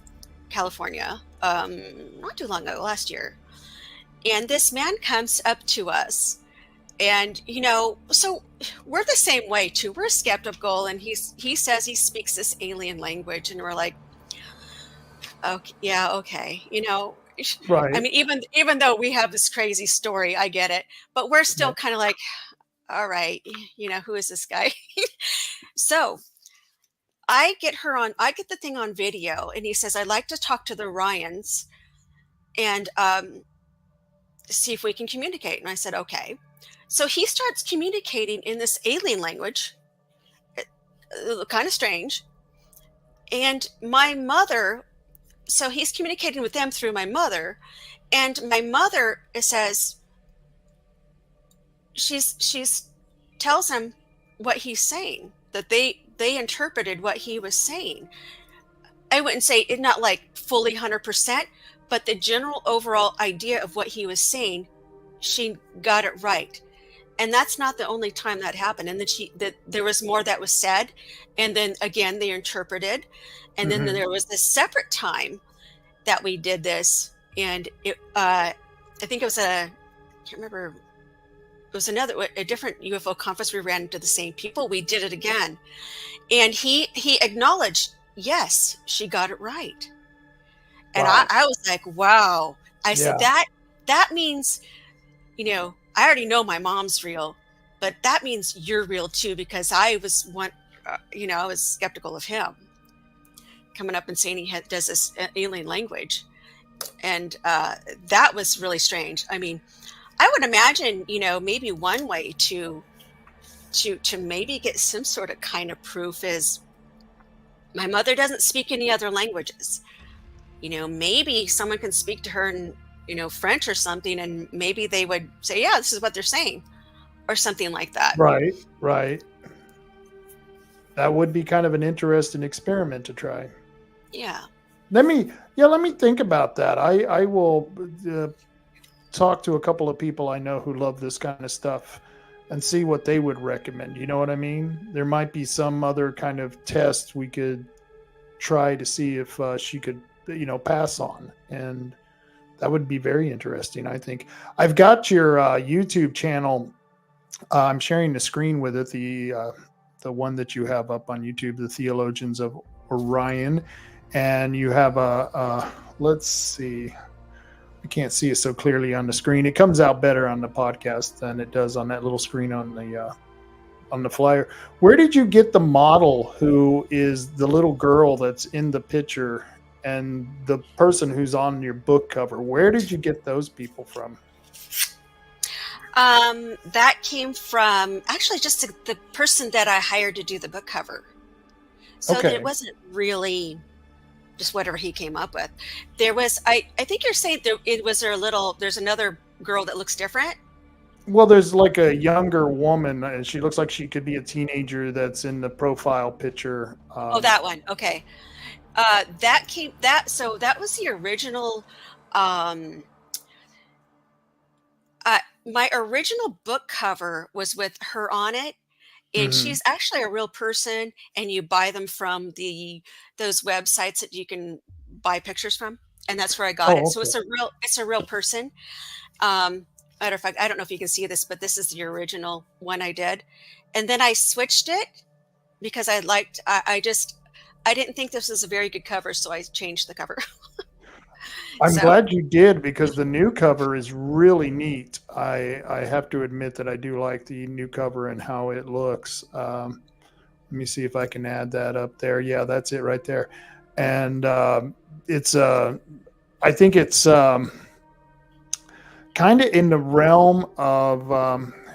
California, not too long ago, last year. And this man comes up to us, and, so we're the same way too. We're skeptical, and he says he speaks this alien language, and we're like, okay, yeah, okay. Right. I mean, even though we have this crazy story, I get it, but we're still kind of like, all right, who is this guy? So I get the thing on video, and he says, I'd like to talk to the Orions and see if we can communicate. And I said, okay. So he starts communicating in this alien language, kind of strange. And my mother, so he's communicating with them through my mother. And my mother says, she's tells him what he's saying, that they interpreted what he was saying. I wouldn't say it, not like fully 100%, but the general overall idea of what he was saying, she got it right. And that's not the only time that happened. And that there was more that was said, and then again they interpreted, and then there was this separate time that we did this, and I think it was I can't remember. It was a different UFO conference. We ran into the same people. We did it again, and he acknowledged, yes, she got it right. And Wow. I was like, wow. I said that means, I already know my mom's real, but that means you're real too, because I was I was skeptical of him coming up and saying he does this alien language. And that was really strange. I mean, I would imagine, maybe one way to maybe get some sort of kind of proof is my mother doesn't speak any other languages. Maybe someone can speak to her in, French or something, and maybe they would say, yeah, this is what they're saying, or something like that. Right. That would be kind of an interesting experiment to try. Yeah. Let me think about that. I will talk to a couple of people I know who love this kind of stuff and see what they would recommend. You know what I mean? There might be some other kind of test we could try to see if she could, pass on. And that would be very interesting, I think. I've got your YouTube channel. I'm sharing the screen with it, the one that you have up on YouTube, the Theologians of Orion. And you have let's see. I can't see it so clearly on the screen. It comes out better on the podcast than it does on that little screen on the flyer. Where did you get the model who is the little girl that's in the picture and the person who's on your book cover. Where did you get those people from? That came from actually just the person that I hired to do the book cover. So Okay. it wasn't really just whatever he came up with. There was, I think you're saying there's another girl that looks different. Well, there's like a younger woman, and she looks like she could be a teenager that's in the profile picture. Oh, that one. Okay. So that was the original, um, my original book cover was with her on it. And Mhm. she's actually a real person, and you buy them from those websites that you can buy pictures from, and that's where I got it. Oh, So okay. it's a real person. Um, Matter of fact, I don't know if you can see this, but this is the original one I did, and then I switched it because I didn't think this was a very good cover, so I changed the cover. I'm So glad you did, because the new cover is really neat. I have to admit that I do like the new cover and how it looks. Let me see if I can add that up there. Yeah, that's it right there. And it's I think it's kind of in the realm of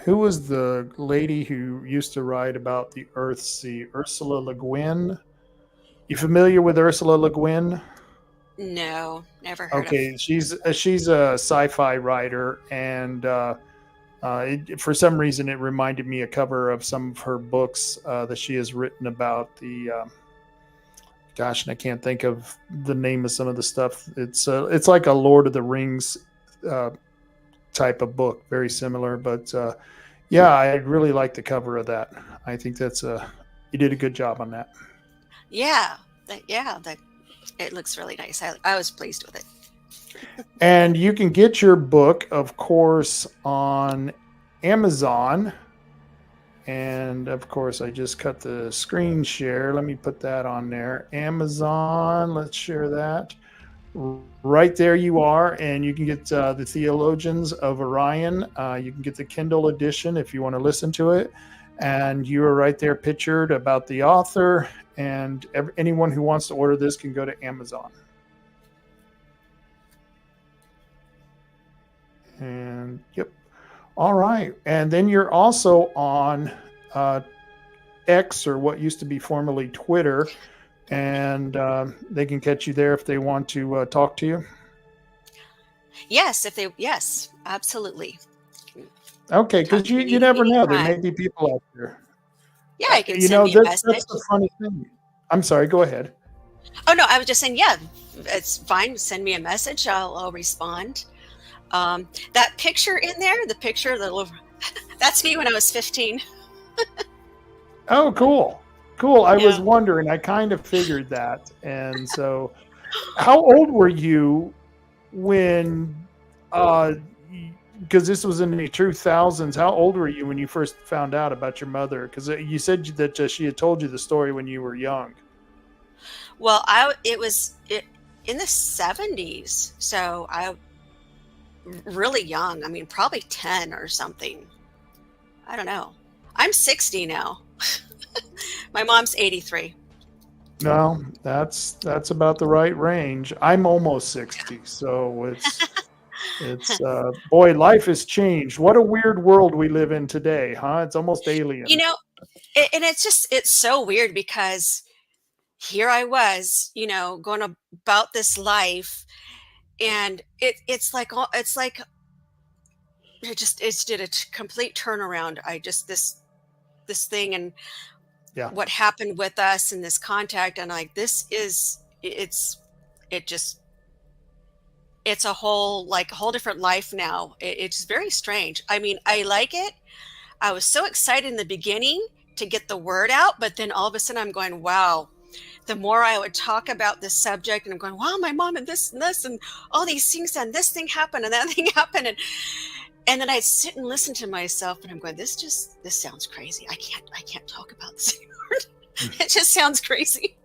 who was the lady who used to write about the Earthsea? Ursula Le Guin. You familiar with Ursula Le Guin? no, never heard of. Okay, she's a sci-fi writer, and for some reason it reminded me a cover of some of her books that she has written about the. Gosh, and I can't think of the name of some of the stuff. It's like a Lord of the Rings type of book, very similar. But yeah, I really like the cover of that. I think you did a good job on that. Yeah, that it looks really nice. I was pleased with it. And you can get your book, of course, on Amazon. And of course, I just cut the screen share. Let me put that on there. Amazon, let's share that. Right there you are. And you can get the Theologians of Orion. You can get the Kindle edition if you want to listen to it. And you are right there pictured about the author. And anyone who wants to order this can go to Amazon. And yep. All right. And then you're also on X, or what used to be formerly Twitter. And they can catch you there if they want to talk to you. Yes, absolutely. Okay, Talk because to you me never know. There may anytime. be people out there. Yeah, you can You send know, me a that's message. the funny thing. I'm sorry, go ahead. Oh no, I was just saying, yeah, it's fine. Send me a message. I'll respond. That picture in there, the picture, that's me when I was 15. Oh, cool. Cool. I was Yeah. wondering. I kind of figured that. And so, how old were you when, because this was in the true thousands, how old were you when you first found out about your mother? Because you said that she had told you the story when you were young. Well, it was in the 70s, so I really young. I mean, probably 10 or something. I don't know. I'm 60 now. My mom's 83. No, that's about the right range. I'm almost 60, so it's boy, life has changed. What a weird world we live in today, huh? It's almost You alien. know, and it's so weird because here I was, going about this life, and it's like it did a complete turnaround. I just this thing and Yeah. what happened with us in this contact, and like this is it just it's a whole different life now. It's very strange. I mean, I like it. I was so excited in the beginning to get the word out, but then all of a sudden I'm going, wow. The more I would talk about this subject, and I'm going, wow, my mom and this and all these things, and this thing happened and that thing happened, and then I'd sit and listen to myself, and I'm going, this sounds crazy. I can't talk about this anymore. It just sounds crazy.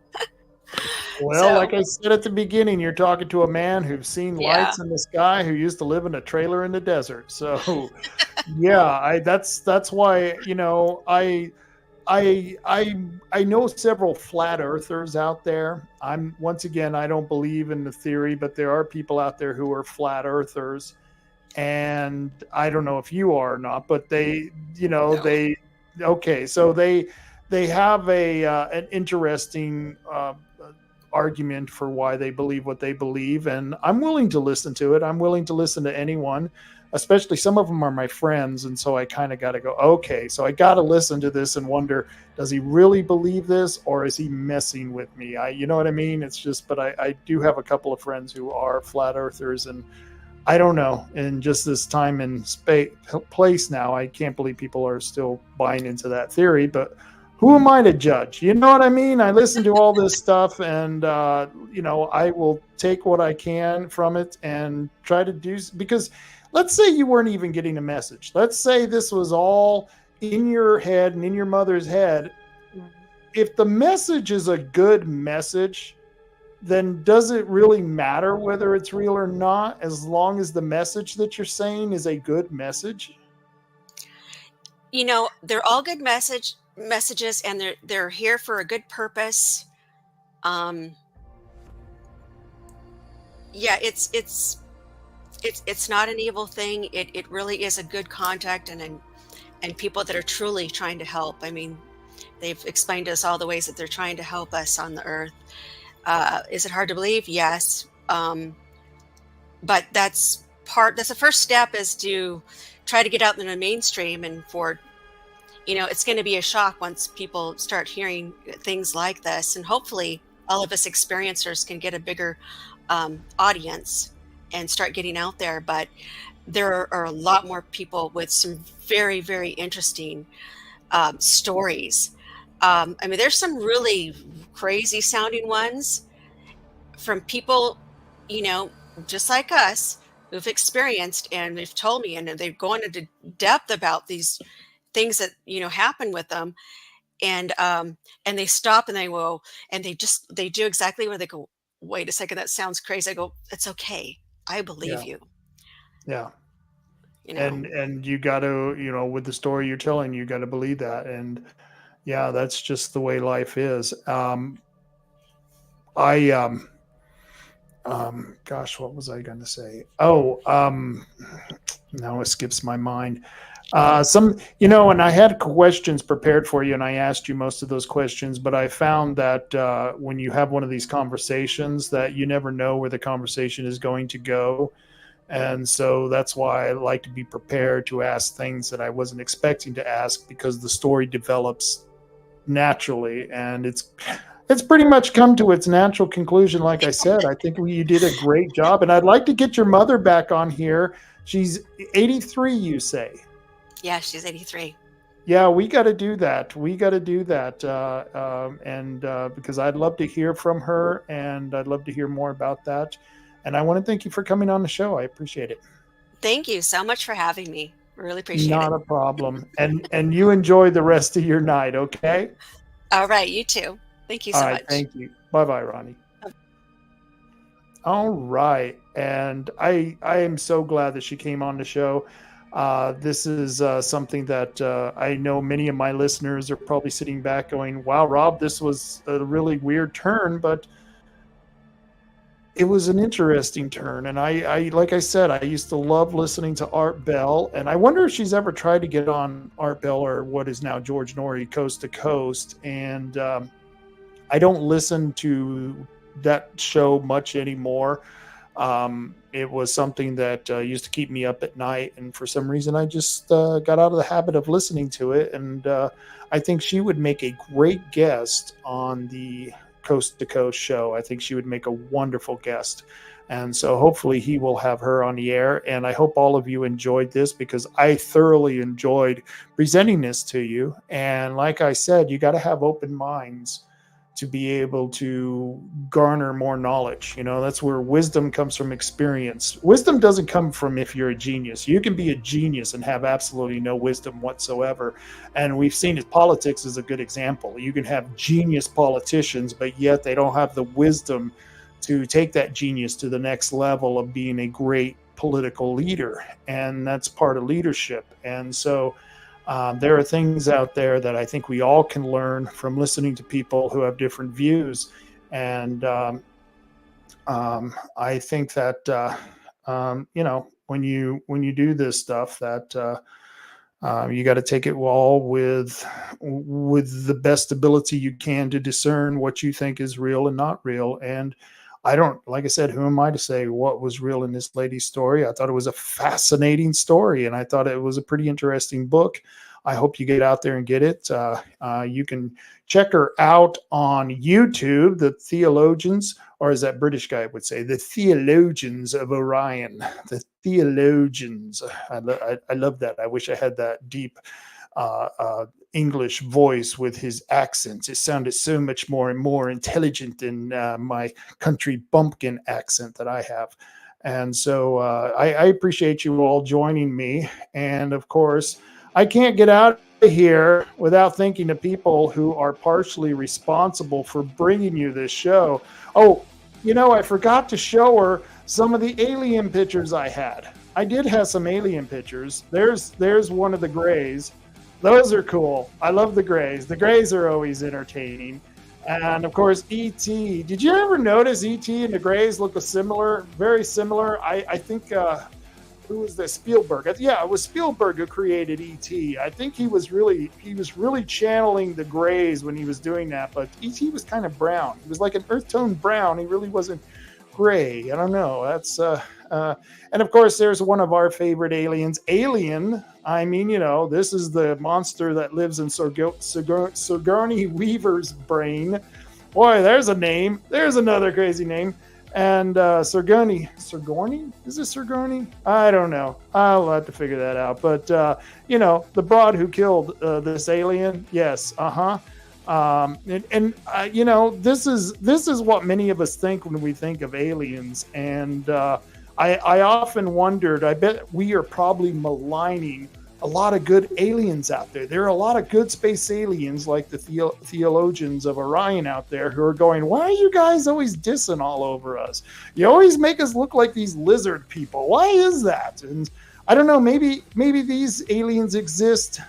Well, So like I said at the beginning, you're talking to a man who's seen yeah, lights in the sky, who used to live in a trailer in the desert. So, yeah, that's why I know several flat earthers out there. Once again, I don't believe in the theory, but there are people out there who are flat earthers, and I don't know if you are or not, but they, No. okay, so they have an interesting argument for why they believe what they believe, and I'm willing to listen to it. I'm willing to listen to anyone, especially some of them are my friends, and so I kind of got to go, okay, so I got to listen to this and wonder, does he really believe this, or is he messing with me? You know what I mean? It's just, but I do have a couple of friends who are flat earthers, and I don't know. In just this time and place now, I can't believe people are still buying into that theory, but who am I to judge? You know what I mean? I listen to all this stuff, and I will take what I can from it and try to do, because let's say you weren't even getting a message. Let's say this was all in your head and in your mother's head. If the message is a good message, then does it really matter whether it's real or not, as long as the message that you're saying is a good message? They're all good messages, and they're here for a good purpose. Um, yeah, it's not an evil thing. It really is a good contact, and people that are truly trying to help. I mean, they've explained to us all the ways that they're trying to help us on the earth. Is it hard to believe? Yes. But that's the first step, is to try to get out in the mainstream, and it's going to be a shock once people start hearing things like this, and hopefully all of us experiencers can get a bigger audience and start getting out there. But there are a lot more people with some very, very interesting stories. I mean, there's some really crazy sounding ones from people, just like us, who've experienced, and they've told me, and they've gone into depth about these things that happen with them, and they stop and they will, and they do exactly where they go, wait a second, that sounds crazy. I go, it's okay, I believe Yeah. you. Yeah. you know And you got to, with the story you're telling, you got to believe that. And yeah, that's just the way life is. I gosh, what was I going to say? Oh, now it skips my mind. And I had questions prepared for you, and I asked you most of those questions, but I found that when you have one of these conversations, that you never know where the conversation is going to go. And so that's why I like to be prepared to ask things that I wasn't expecting to ask, because the story develops naturally, and it's pretty much come to its natural conclusion. Like I said, I think you did a great job, and I'd like to get your mother back on here. She's 83, you say? yeah, she's 83. Yeah, we got to do that. Because I'd love to hear from her, and I'd love to hear more about that. And I want to thank you for coming on the show. I appreciate it. Thank you so much for having me. Really appreciate Not it. a problem. And you enjoy the rest of your night, okay? All right, you too. Thank you All so right, much. thank you. Bye-bye, Ronnie. All right. And I am so glad that she came on the show. This is something that I know many of my listeners are probably sitting back going, wow, Rob, this was a really weird turn, but it was an interesting turn. And I like I said, I used to love listening to Art Bell, and I wonder if she's ever tried to get on Art Bell, or what is now George Norrie, Coast to Coast. And I don't listen to that show much anymore. It was something that used to keep me up at night, and for some reason I just got out of the habit of listening to it. And I think she would make a great guest on the Coast to Coast show. I think she would make a wonderful guest. And so hopefully he will have her on the air. And I hope all of you enjoyed this, because I thoroughly enjoyed presenting this to you. And like I said, you got to have open minds to be able to garner more knowledge. That's where wisdom comes from, experience. Wisdom doesn't come from if you're a genius. You can be a genius and have absolutely no wisdom whatsoever. And we've seen it. Politics is a good example. You can have genius politicians, but yet they don't have the wisdom to take that genius to the next level of being a great political leader. And that's part of leadership. And so There are things out there that I think we all can learn from listening to people who have different views. And I think that, when you do this stuff, that you got to take it all with the best ability you can to discern what you think is real and not real. And I don't, like I said, who am I to say what was real in this lady's story? I thought it was a fascinating story, and I thought it was a pretty interesting book. I hope you get out there and get it. You can check her out on YouTube, the Theologians, or as that British guy would say, the Theologians of Orion. The Theologians. I love that. I wish I had that deep English voice with his accents. It sounded so much more intelligent than my country bumpkin accent that I have. And so I appreciate you all joining me. And of course, I can't get out of here without thinking of people who are partially responsible for bringing you this show. Oh, I forgot to show her some of the alien pictures I had. I did have some alien pictures. There's one of the Greys. Those are cool. I love the Greys. The Greys are always entertaining. And of course, E.T. Did you ever notice E.T. and the Greys look very similar? I think, who was this? Spielberg. Yeah, it was Spielberg who created E.T. I think he was really channeling the Greys when he was doing that, but E.T. was kind of brown. He was like an earth tone brown. He really wasn't gray. I don't know. That's and of course, there's one of our favorite aliens, Alien. I mean, this is the monster that lives in Sigourney Weaver's brain. Boy, there's a name. There's another crazy name. And Sigourney? Is it Sigourney? I don't know. I'll have to figure that out. But, the broad who killed this alien, yes, this is what many of us think when we think of aliens. And I often wondered, I bet we are probably maligning a lot of good aliens out there. There are a lot of good space aliens like the Theologians of Orion out there who are going, why are you guys always dissing all over us? You always make us look like these lizard people. Why is that? And I don't know, maybe these aliens exist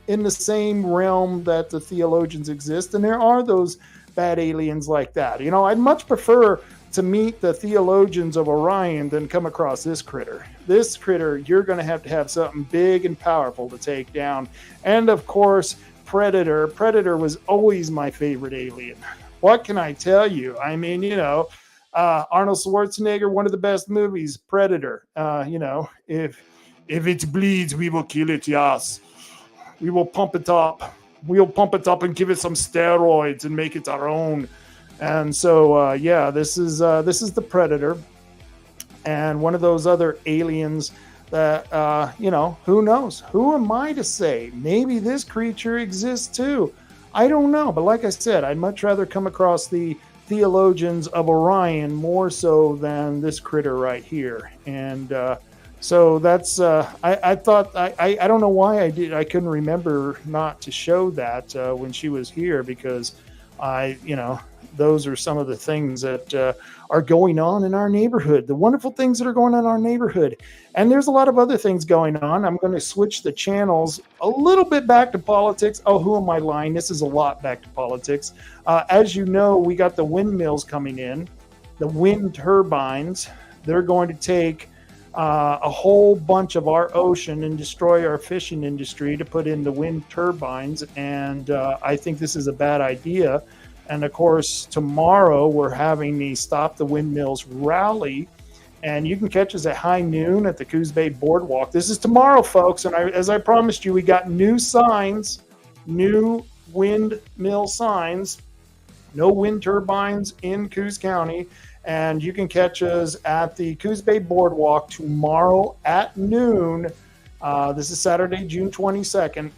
in the same realm that the Theologians exist, and there are those bad aliens like that. I'd much prefer to meet the Theologians of Orion than come across this critter. This critter, you're going to have something big and powerful to take down. And of course, Predator. Predator was always my favorite alien. What can I tell you? I mean, Arnold Schwarzenegger, one of the best movies, Predator. If it bleeds, we will kill it, yes. We will pump it up. We'll pump it up and give it some steroids and make it our own. And so, this is the Predator, and one of those other aliens that, who knows? Who am I to say? Maybe this creature exists too. I don't know. But like I said, I'd much rather come across the Theologians of Orion more so than this critter right here. And so that's, I thought, I don't know why I couldn't remember not to show that when she was here, because those are some of the things that are going on in our neighborhood, the wonderful things that are going on in our neighborhood. And there's a lot of other things going on. I'm going to switch the channels a little bit back to politics. Oh, who am I lying? This is a lot back to politics. As you know, we got the windmills coming in, the wind turbines. They're going to take a whole bunch of our ocean and destroy our fishing industry to put in the wind turbines. And I think this is a bad idea. And of course, tomorrow we're having the Stop the Windmills rally, and you can catch us at high noon at the Coos Bay Boardwalk. This is tomorrow, folks. And as I promised you, we got new signs, new windmill signs, no wind turbines in Coos County. And you can catch us at the Coos Bay Boardwalk tomorrow at noon. This is Saturday, June 22nd,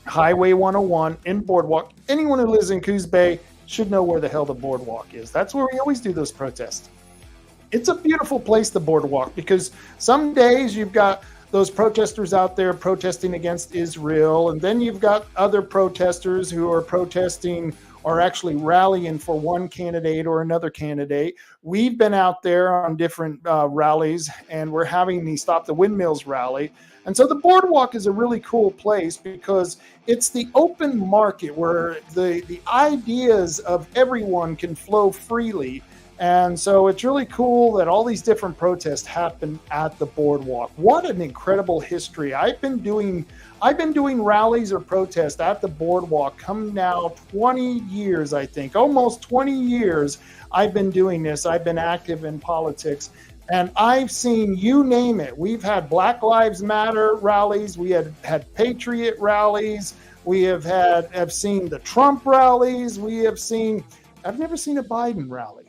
Highway 101 in Boardwalk. Anyone who lives in Coos Bay should know where the hell the Boardwalk is. That's where we always do those protests. It's a beautiful place, the Boardwalk, because some days you've got those protesters out there protesting against Israel, and then you've got other protesters who are protesting are actually rallying for one candidate or another candidate. We've been out there on different rallies, and we're having the Stop the Windmills rally. And so the boardwalk is a really cool place because it's the open market where the ideas of everyone can flow freely. And so it's really cool that all these different protests happen at the boardwalk. What an incredible history. I've been doing rallies or protests at the boardwalk come now 20 years, I think, almost 20 years I've been doing this. I've been active in politics, and I've seen, you name it. We've had Black Lives Matter rallies. We had Patriot rallies. We have seen the Trump rallies. I've never seen a Biden rally.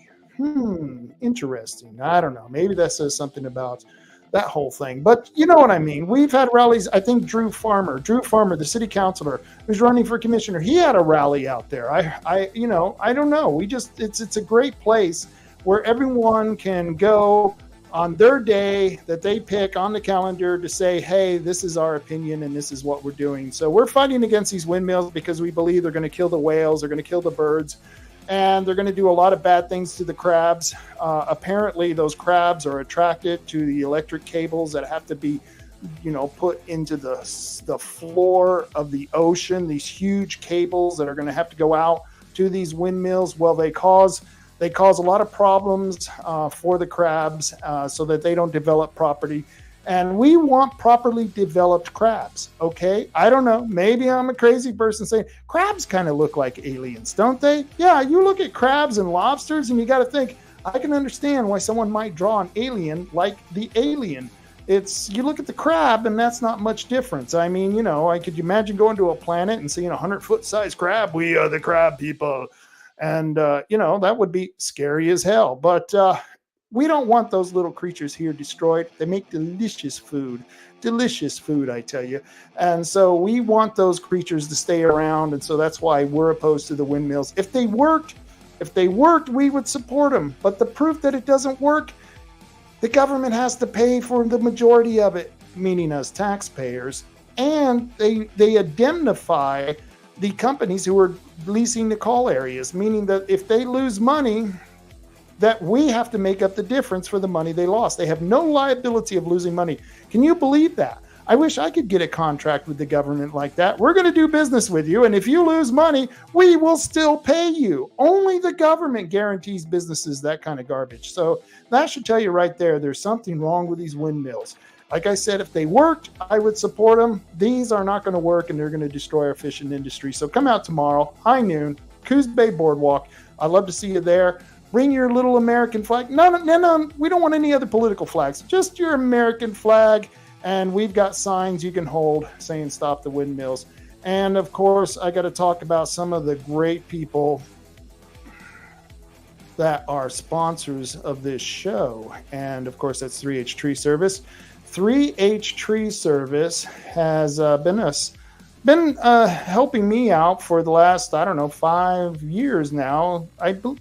Interesting. I don't know. Maybe that says something about that whole thing. But you know what I mean. We've had rallies. I think Drew Farmer, the city councilor who's running for commissioner, he had a rally out there. I don't know. It's a great place where everyone can go on their day that they pick on the calendar to say, hey, this is our opinion and this is what we're doing. So we're fighting against these windmills because we believe they're going to kill the whales, they're going to kill the birds, and they're going to do a lot of bad things to the crabs. Apparently, those crabs are attracted to the electric cables that have to be, put into the floor of the ocean. These huge cables that are going to have to go out to these windmills. Well, they cause a lot of problems for the crabs so that they don't develop properly. And we want properly developed crabs, okay? I don't know. Maybe I'm a crazy person saying crabs kind of look like aliens, don't they? Yeah, you look at crabs and lobsters and you got to think, I can understand why someone might draw an alien like the alien. You look at the crab and that's not much difference. I mean, I could imagine going to a planet and seeing a 100-foot size crab. We are the crab people. And, that would be scary as hell. But, we don't want those little creatures here destroyed. They make delicious food, I tell you. And so we want those creatures to stay around. And so that's why we're opposed to the windmills. If they worked, we would support them. But the proof that it doesn't work, the government has to pay for the majority of it, meaning us taxpayers. And they indemnify the companies who are leasing the call areas, meaning that if they lose money, that we have to make up the difference for the money they lost. They have no liability of losing money. Can you believe that? I wish I could get a contract with the government like that. We're going to do business with you, and if you lose money, we will still pay you. Only the government guarantees businesses that kind of garbage. So that should tell you right there, there's something wrong with these windmills. Like I said, if they worked, I would support them. These are not going to work, and they're going to destroy our fishing industry. So come out tomorrow, high noon, Coos Bay Boardwalk. I'd love to see you there. Bring your little American flag. No, we don't want any other political flags. Just your American flag. And we've got signs you can hold saying stop the windmills. And of course, I got to talk about some of the great people that are sponsors of this show. And of course, that's 3H Tree Service. 3H Tree Service has been helping me out for the last, 5 years now. I believe,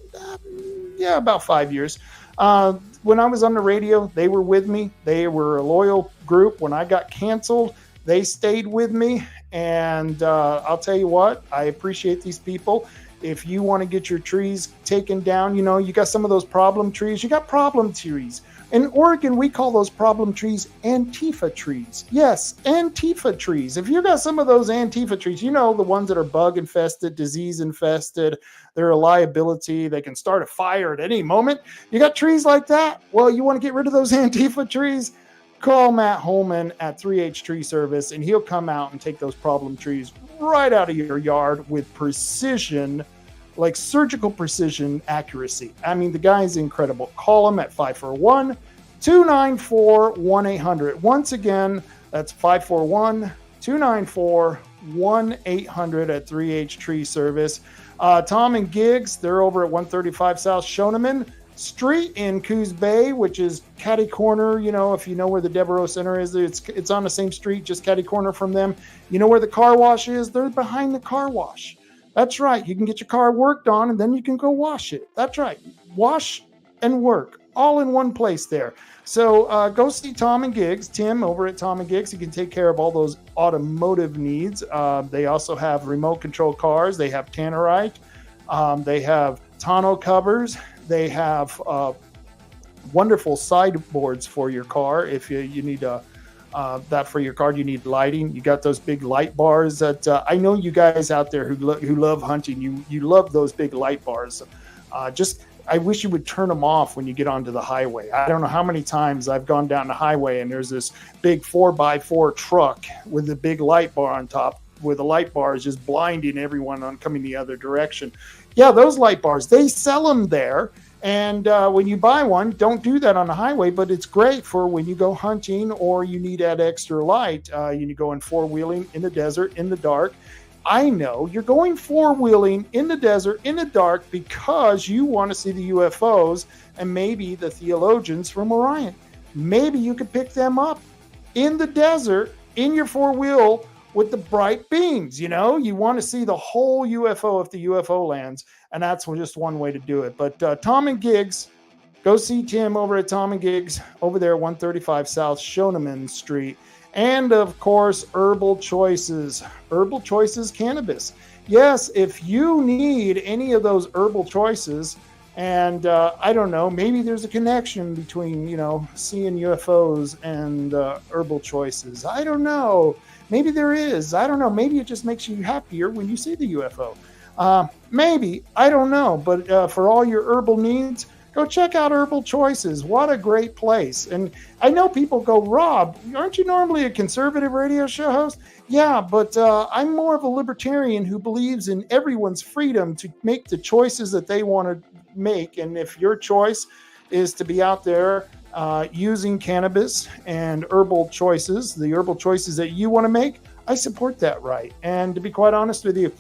about 5 years. When I was on the radio, they were with me. They were a loyal group. When I got canceled, they stayed with me. And I'll tell you what, I appreciate these people. If you want to get your trees taken down, you got some of those problem trees. You got problem trees. In Oregon, we call those problem trees Antifa trees. Yes, Antifa trees. If you got some of those Antifa trees, the ones that are bug infested, disease infested, they're a liability. They can start a fire at any moment. You got trees like that? Well, you want to get rid of those Antifa trees? Call Matt Holman at 3H Tree Service, and he'll come out and take those problem trees right out of your yard with precision, like surgical precision accuracy. I mean, the guy's incredible. Call him at 541-294-1800. Once again, that's 541-294-1800 at 3H Tree Service. Tom and Giggs, they're over at 135 South Shoneman Street in Coos Bay, which is catty corner. If you know where the Devereaux Center is, it's on the same street, just catty corner from them. You know where the car wash is? They're behind the car wash. That's right. You can get your car worked on and then you can go wash it. That's right. Wash and work all in one place there. So go see Tom and Giggs, Tim over at Tom and Giggs. He can take care of all those automotive needs. They also have remote control cars. They have Tannerite. They have tonneau covers. They have wonderful sideboards for your car. If you need that for your car, you need lighting. You got those big light bars that I know you guys out there who love hunting. You love those big light bars. I wish you would turn them off when you get onto the highway. I don't know how many times I've gone down the highway and there's this big 4x4 truck with a big light bar on top, where the light bar is just blinding everyone on coming the other direction. Yeah, those light bars, they sell them there. And when you buy one, don't do that on the highway, but it's great for when you go hunting or you need that extra light. You go in four-wheeling in the desert, in the dark. I know you're going four-wheeling in the desert, in the dark, because you want to see the UFOs and maybe the Theologians from Orion. Maybe you could pick them up in the desert, in your four-wheel with the bright beams. You want to see the whole UFO if the UFO lands, and that's just one way to do it. But Tom and Giggs, go see Tim over at Tom and Giggs over there at 135 South Shoneman Street. And of course, Herbal Choices Cannabis. Yes, if you need any of those Herbal Choices, and I don't know, maybe there's a connection between, seeing UFOs and Herbal Choices. I don't know. Maybe there is. I don't know. Maybe it just makes you happier when you see the UFO. Maybe. I don't know. But for all your herbal needs, go check out Herbal Choices. What a great place. And I know people go, Rob, aren't you normally a conservative radio show host? Yeah, but I'm more of a libertarian who believes in everyone's freedom to make the choices that they want to make. And if your choice is to be out there using cannabis and herbal choices, the herbal choices that you want to make, I support that right. And to be quite honest with you,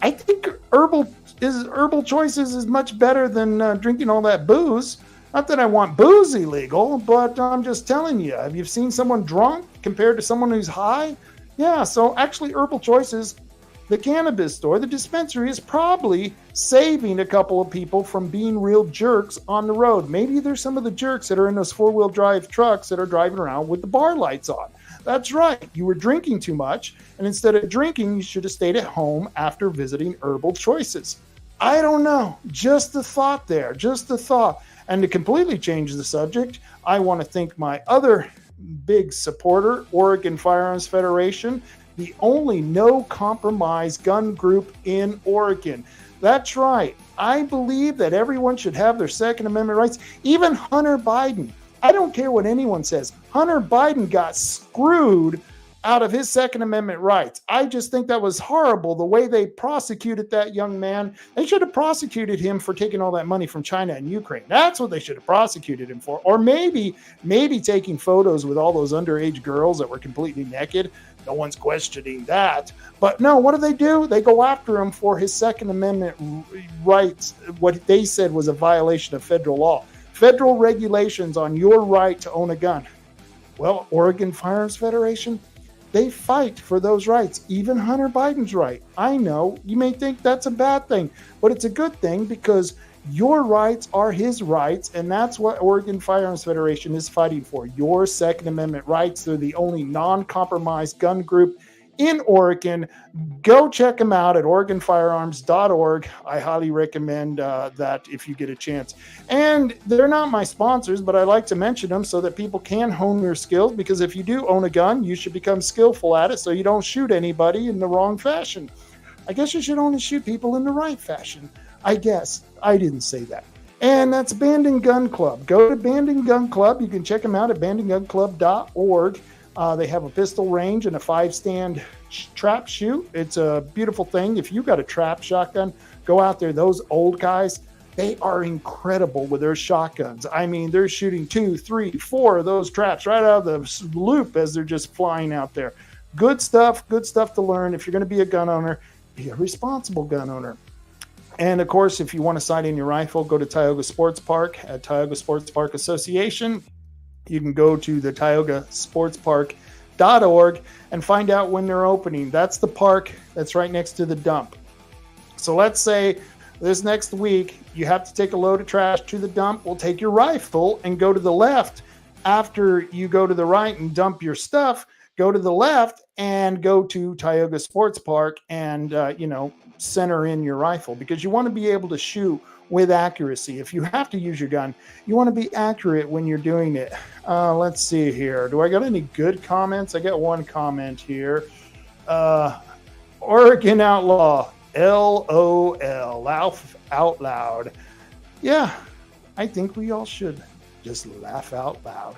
I think herbal choices is much better than drinking all that booze. Not that I want booze illegal, but I'm just telling you, have you seen someone drunk compared to someone who's high? Yeah, so actually Herbal Choices, the cannabis store, the dispensary, is probably saving a couple of people from being real jerks on the road. Maybe there's some of the jerks that are in those four-wheel drive trucks that are driving around with the bar lights on. That's right. You were drinking too much, and instead of drinking, you should have stayed at home after visiting Herbal Choices. I don't know. Just a thought there. Just a thought. And to completely change the subject, I want to thank my other big supporter, Oregon Firearms Federation, the only no-compromise gun group in Oregon. That's right. I believe that everyone should have their Second Amendment rights, even Hunter Biden. I don't care what anyone says. Hunter Biden got screwed out of his Second Amendment rights. I just think that was horrible, the way they prosecuted that young man. They should have prosecuted him for taking all that money from China and Ukraine. That's what they should have prosecuted him for. Or maybe taking photos with all those underage girls that were completely naked. No one's questioning that. But no, what do? They go after him for his Second Amendment rights, what they said was a violation of federal law. Federal regulations on your right to own a gun. Well, Oregon Firearms Federation, they fight for those rights, even Hunter Biden's right. I know you may think that's a bad thing, but it's a good thing because your rights are his rights, and that's what Oregon Firearms Federation is fighting for, your Second Amendment rights. They're the only non-compromised gun group in Oregon. Go check them out at OregonFirearms.org. I highly recommend that if you get a chance. And they're not my sponsors, but I like to mention them so that people can hone their skills, because if you do own a gun, you should become skillful at it so you don't shoot anybody in the wrong fashion. I guess you should only shoot people in the right fashion. I guess. I didn't say that. And that's Abandon Gun Club. Go to Abandon Gun Club. You can check them out at abandongunclub.org. They have a pistol range and a 5-stand trap shoot. It's a beautiful thing. If you got a trap shotgun, go out there. Those old guys, they are incredible with their shotguns. I mean, they're shooting 2, 3, 4 of those traps right out of the loop as they're just flying out there. Good stuff to learn. If you're going to be a gun owner, be a responsible gun owner. And of course, if you want to sight in your rifle, go to Tioga Sports Park at Tioga Sports Park Association. You can go to the TiogaSportsPark.org and find out when they're opening. That's the park that's right next to the dump. So let's say this next week you have to take a load of trash to the dump. We'll take your rifle and go to the left. After you go to the right and dump your stuff, go to the left and go to Tioga Sports Park and, center in your rifle, because you want to be able to shoot with accuracy. If you have to use your gun, you want to be accurate when you're doing it. Let's see here. Do I got any good comments? I got one comment here. Oregon Outlaw, LOL, laugh out loud. Yeah, I think we all should just laugh out loud,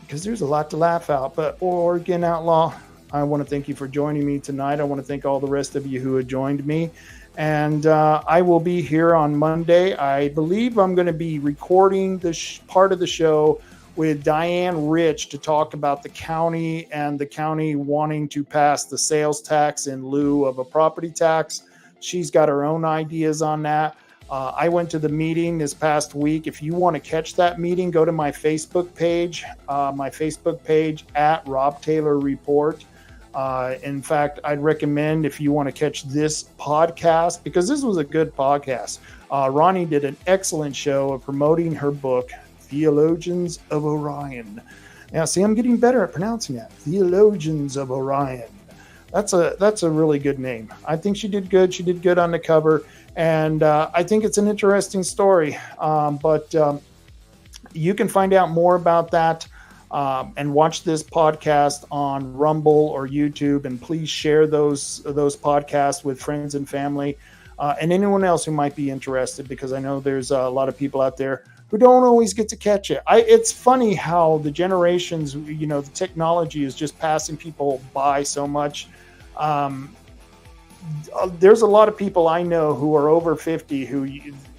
because there's a lot to laugh out. But Oregon Outlaw, I want to thank you for joining me tonight. I want to thank all the rest of you who have joined me. And I will be here on Monday. I believe I'm going to be recording this part of the show with Diane Rich to talk about the county and the county wanting to pass the sales tax in lieu of a property tax. She's got her own ideas on that. I went to the meeting this past week. If you want to catch that meeting, go to my Facebook page at Rob Taylor Report. In fact, I'd recommend, if you want to catch this podcast, because this was a good podcast. Ronnie did an excellent show of promoting her book, Theologians of Orion. Now, see, I'm getting better at pronouncing that. Theologians of Orion. That's a really good name. I think she did good. She did good on the cover, and I think it's an interesting story. But you can find out more about that. And watch this podcast on Rumble or YouTube, and please share those podcasts with friends and family, and anyone else who might be interested, because I know there's a lot of people out there who don't always get to catch it. It's funny how the generations, the technology is just passing people by so much. There's a lot of people I know who are over 50 who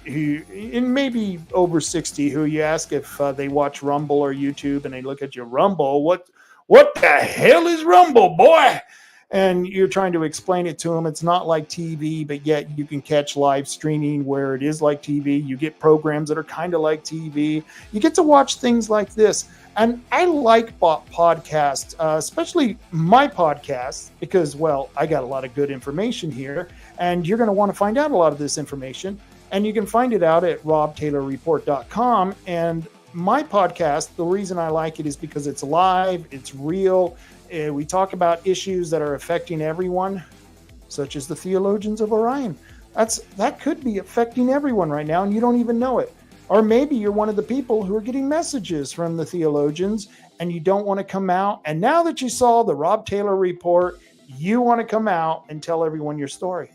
and maybe over 60 who you ask if they watch Rumble or YouTube, and they look at your Rumble. What the hell is Rumble, boy? And you're trying to explain it to them. It's not like TV, but yet you can catch live streaming where it is like TV. You get programs that are kind of like TV. You get to watch things like this. And I like podcasts, especially my podcast, because, well, I got a lot of good information here, and you're going to want to find out a lot of this information. And you can find it out at robtaylorreport.com. And my podcast, the reason I like it is because it's live, it's real. We talk about issues that are affecting everyone, such as the Theologians of Orion. That could be affecting everyone right now, and you don't even know it. Or maybe you're one of the people who are getting messages from the theologians, and you don't want to come out. And now that you saw the Rob Taylor Report, you want to come out and tell everyone your story.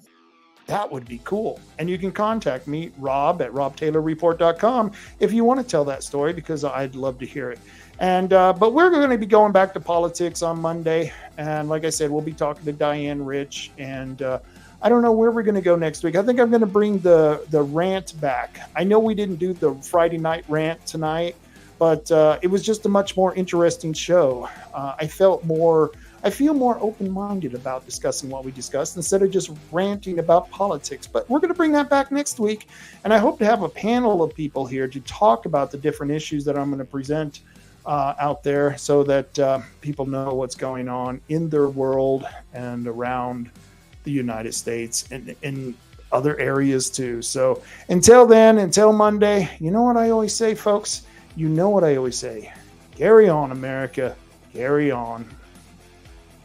That would be cool. And you can contact me, Rob, at robtaylorreport.com, if you want to tell that story, because I'd love to hear it. And but we're going to be going back to politics on Monday. And like I said, we'll be talking to Diane Rich. And I don't know where we're going to go next week. I think I'm going to bring the rant back. I know we didn't do the Friday night rant tonight, but it was just a much more interesting show. I feel more open-minded about discussing what we discussed instead of just ranting about politics. But we're going to bring that back next week. And I hope to have a panel of people here to talk about the different issues that I'm going to present out there, so that people know what's going on in their world and around the United States and in other areas too. So until then, until Monday, you know what I always say, folks? You know what I always say. Carry on, America. Carry on.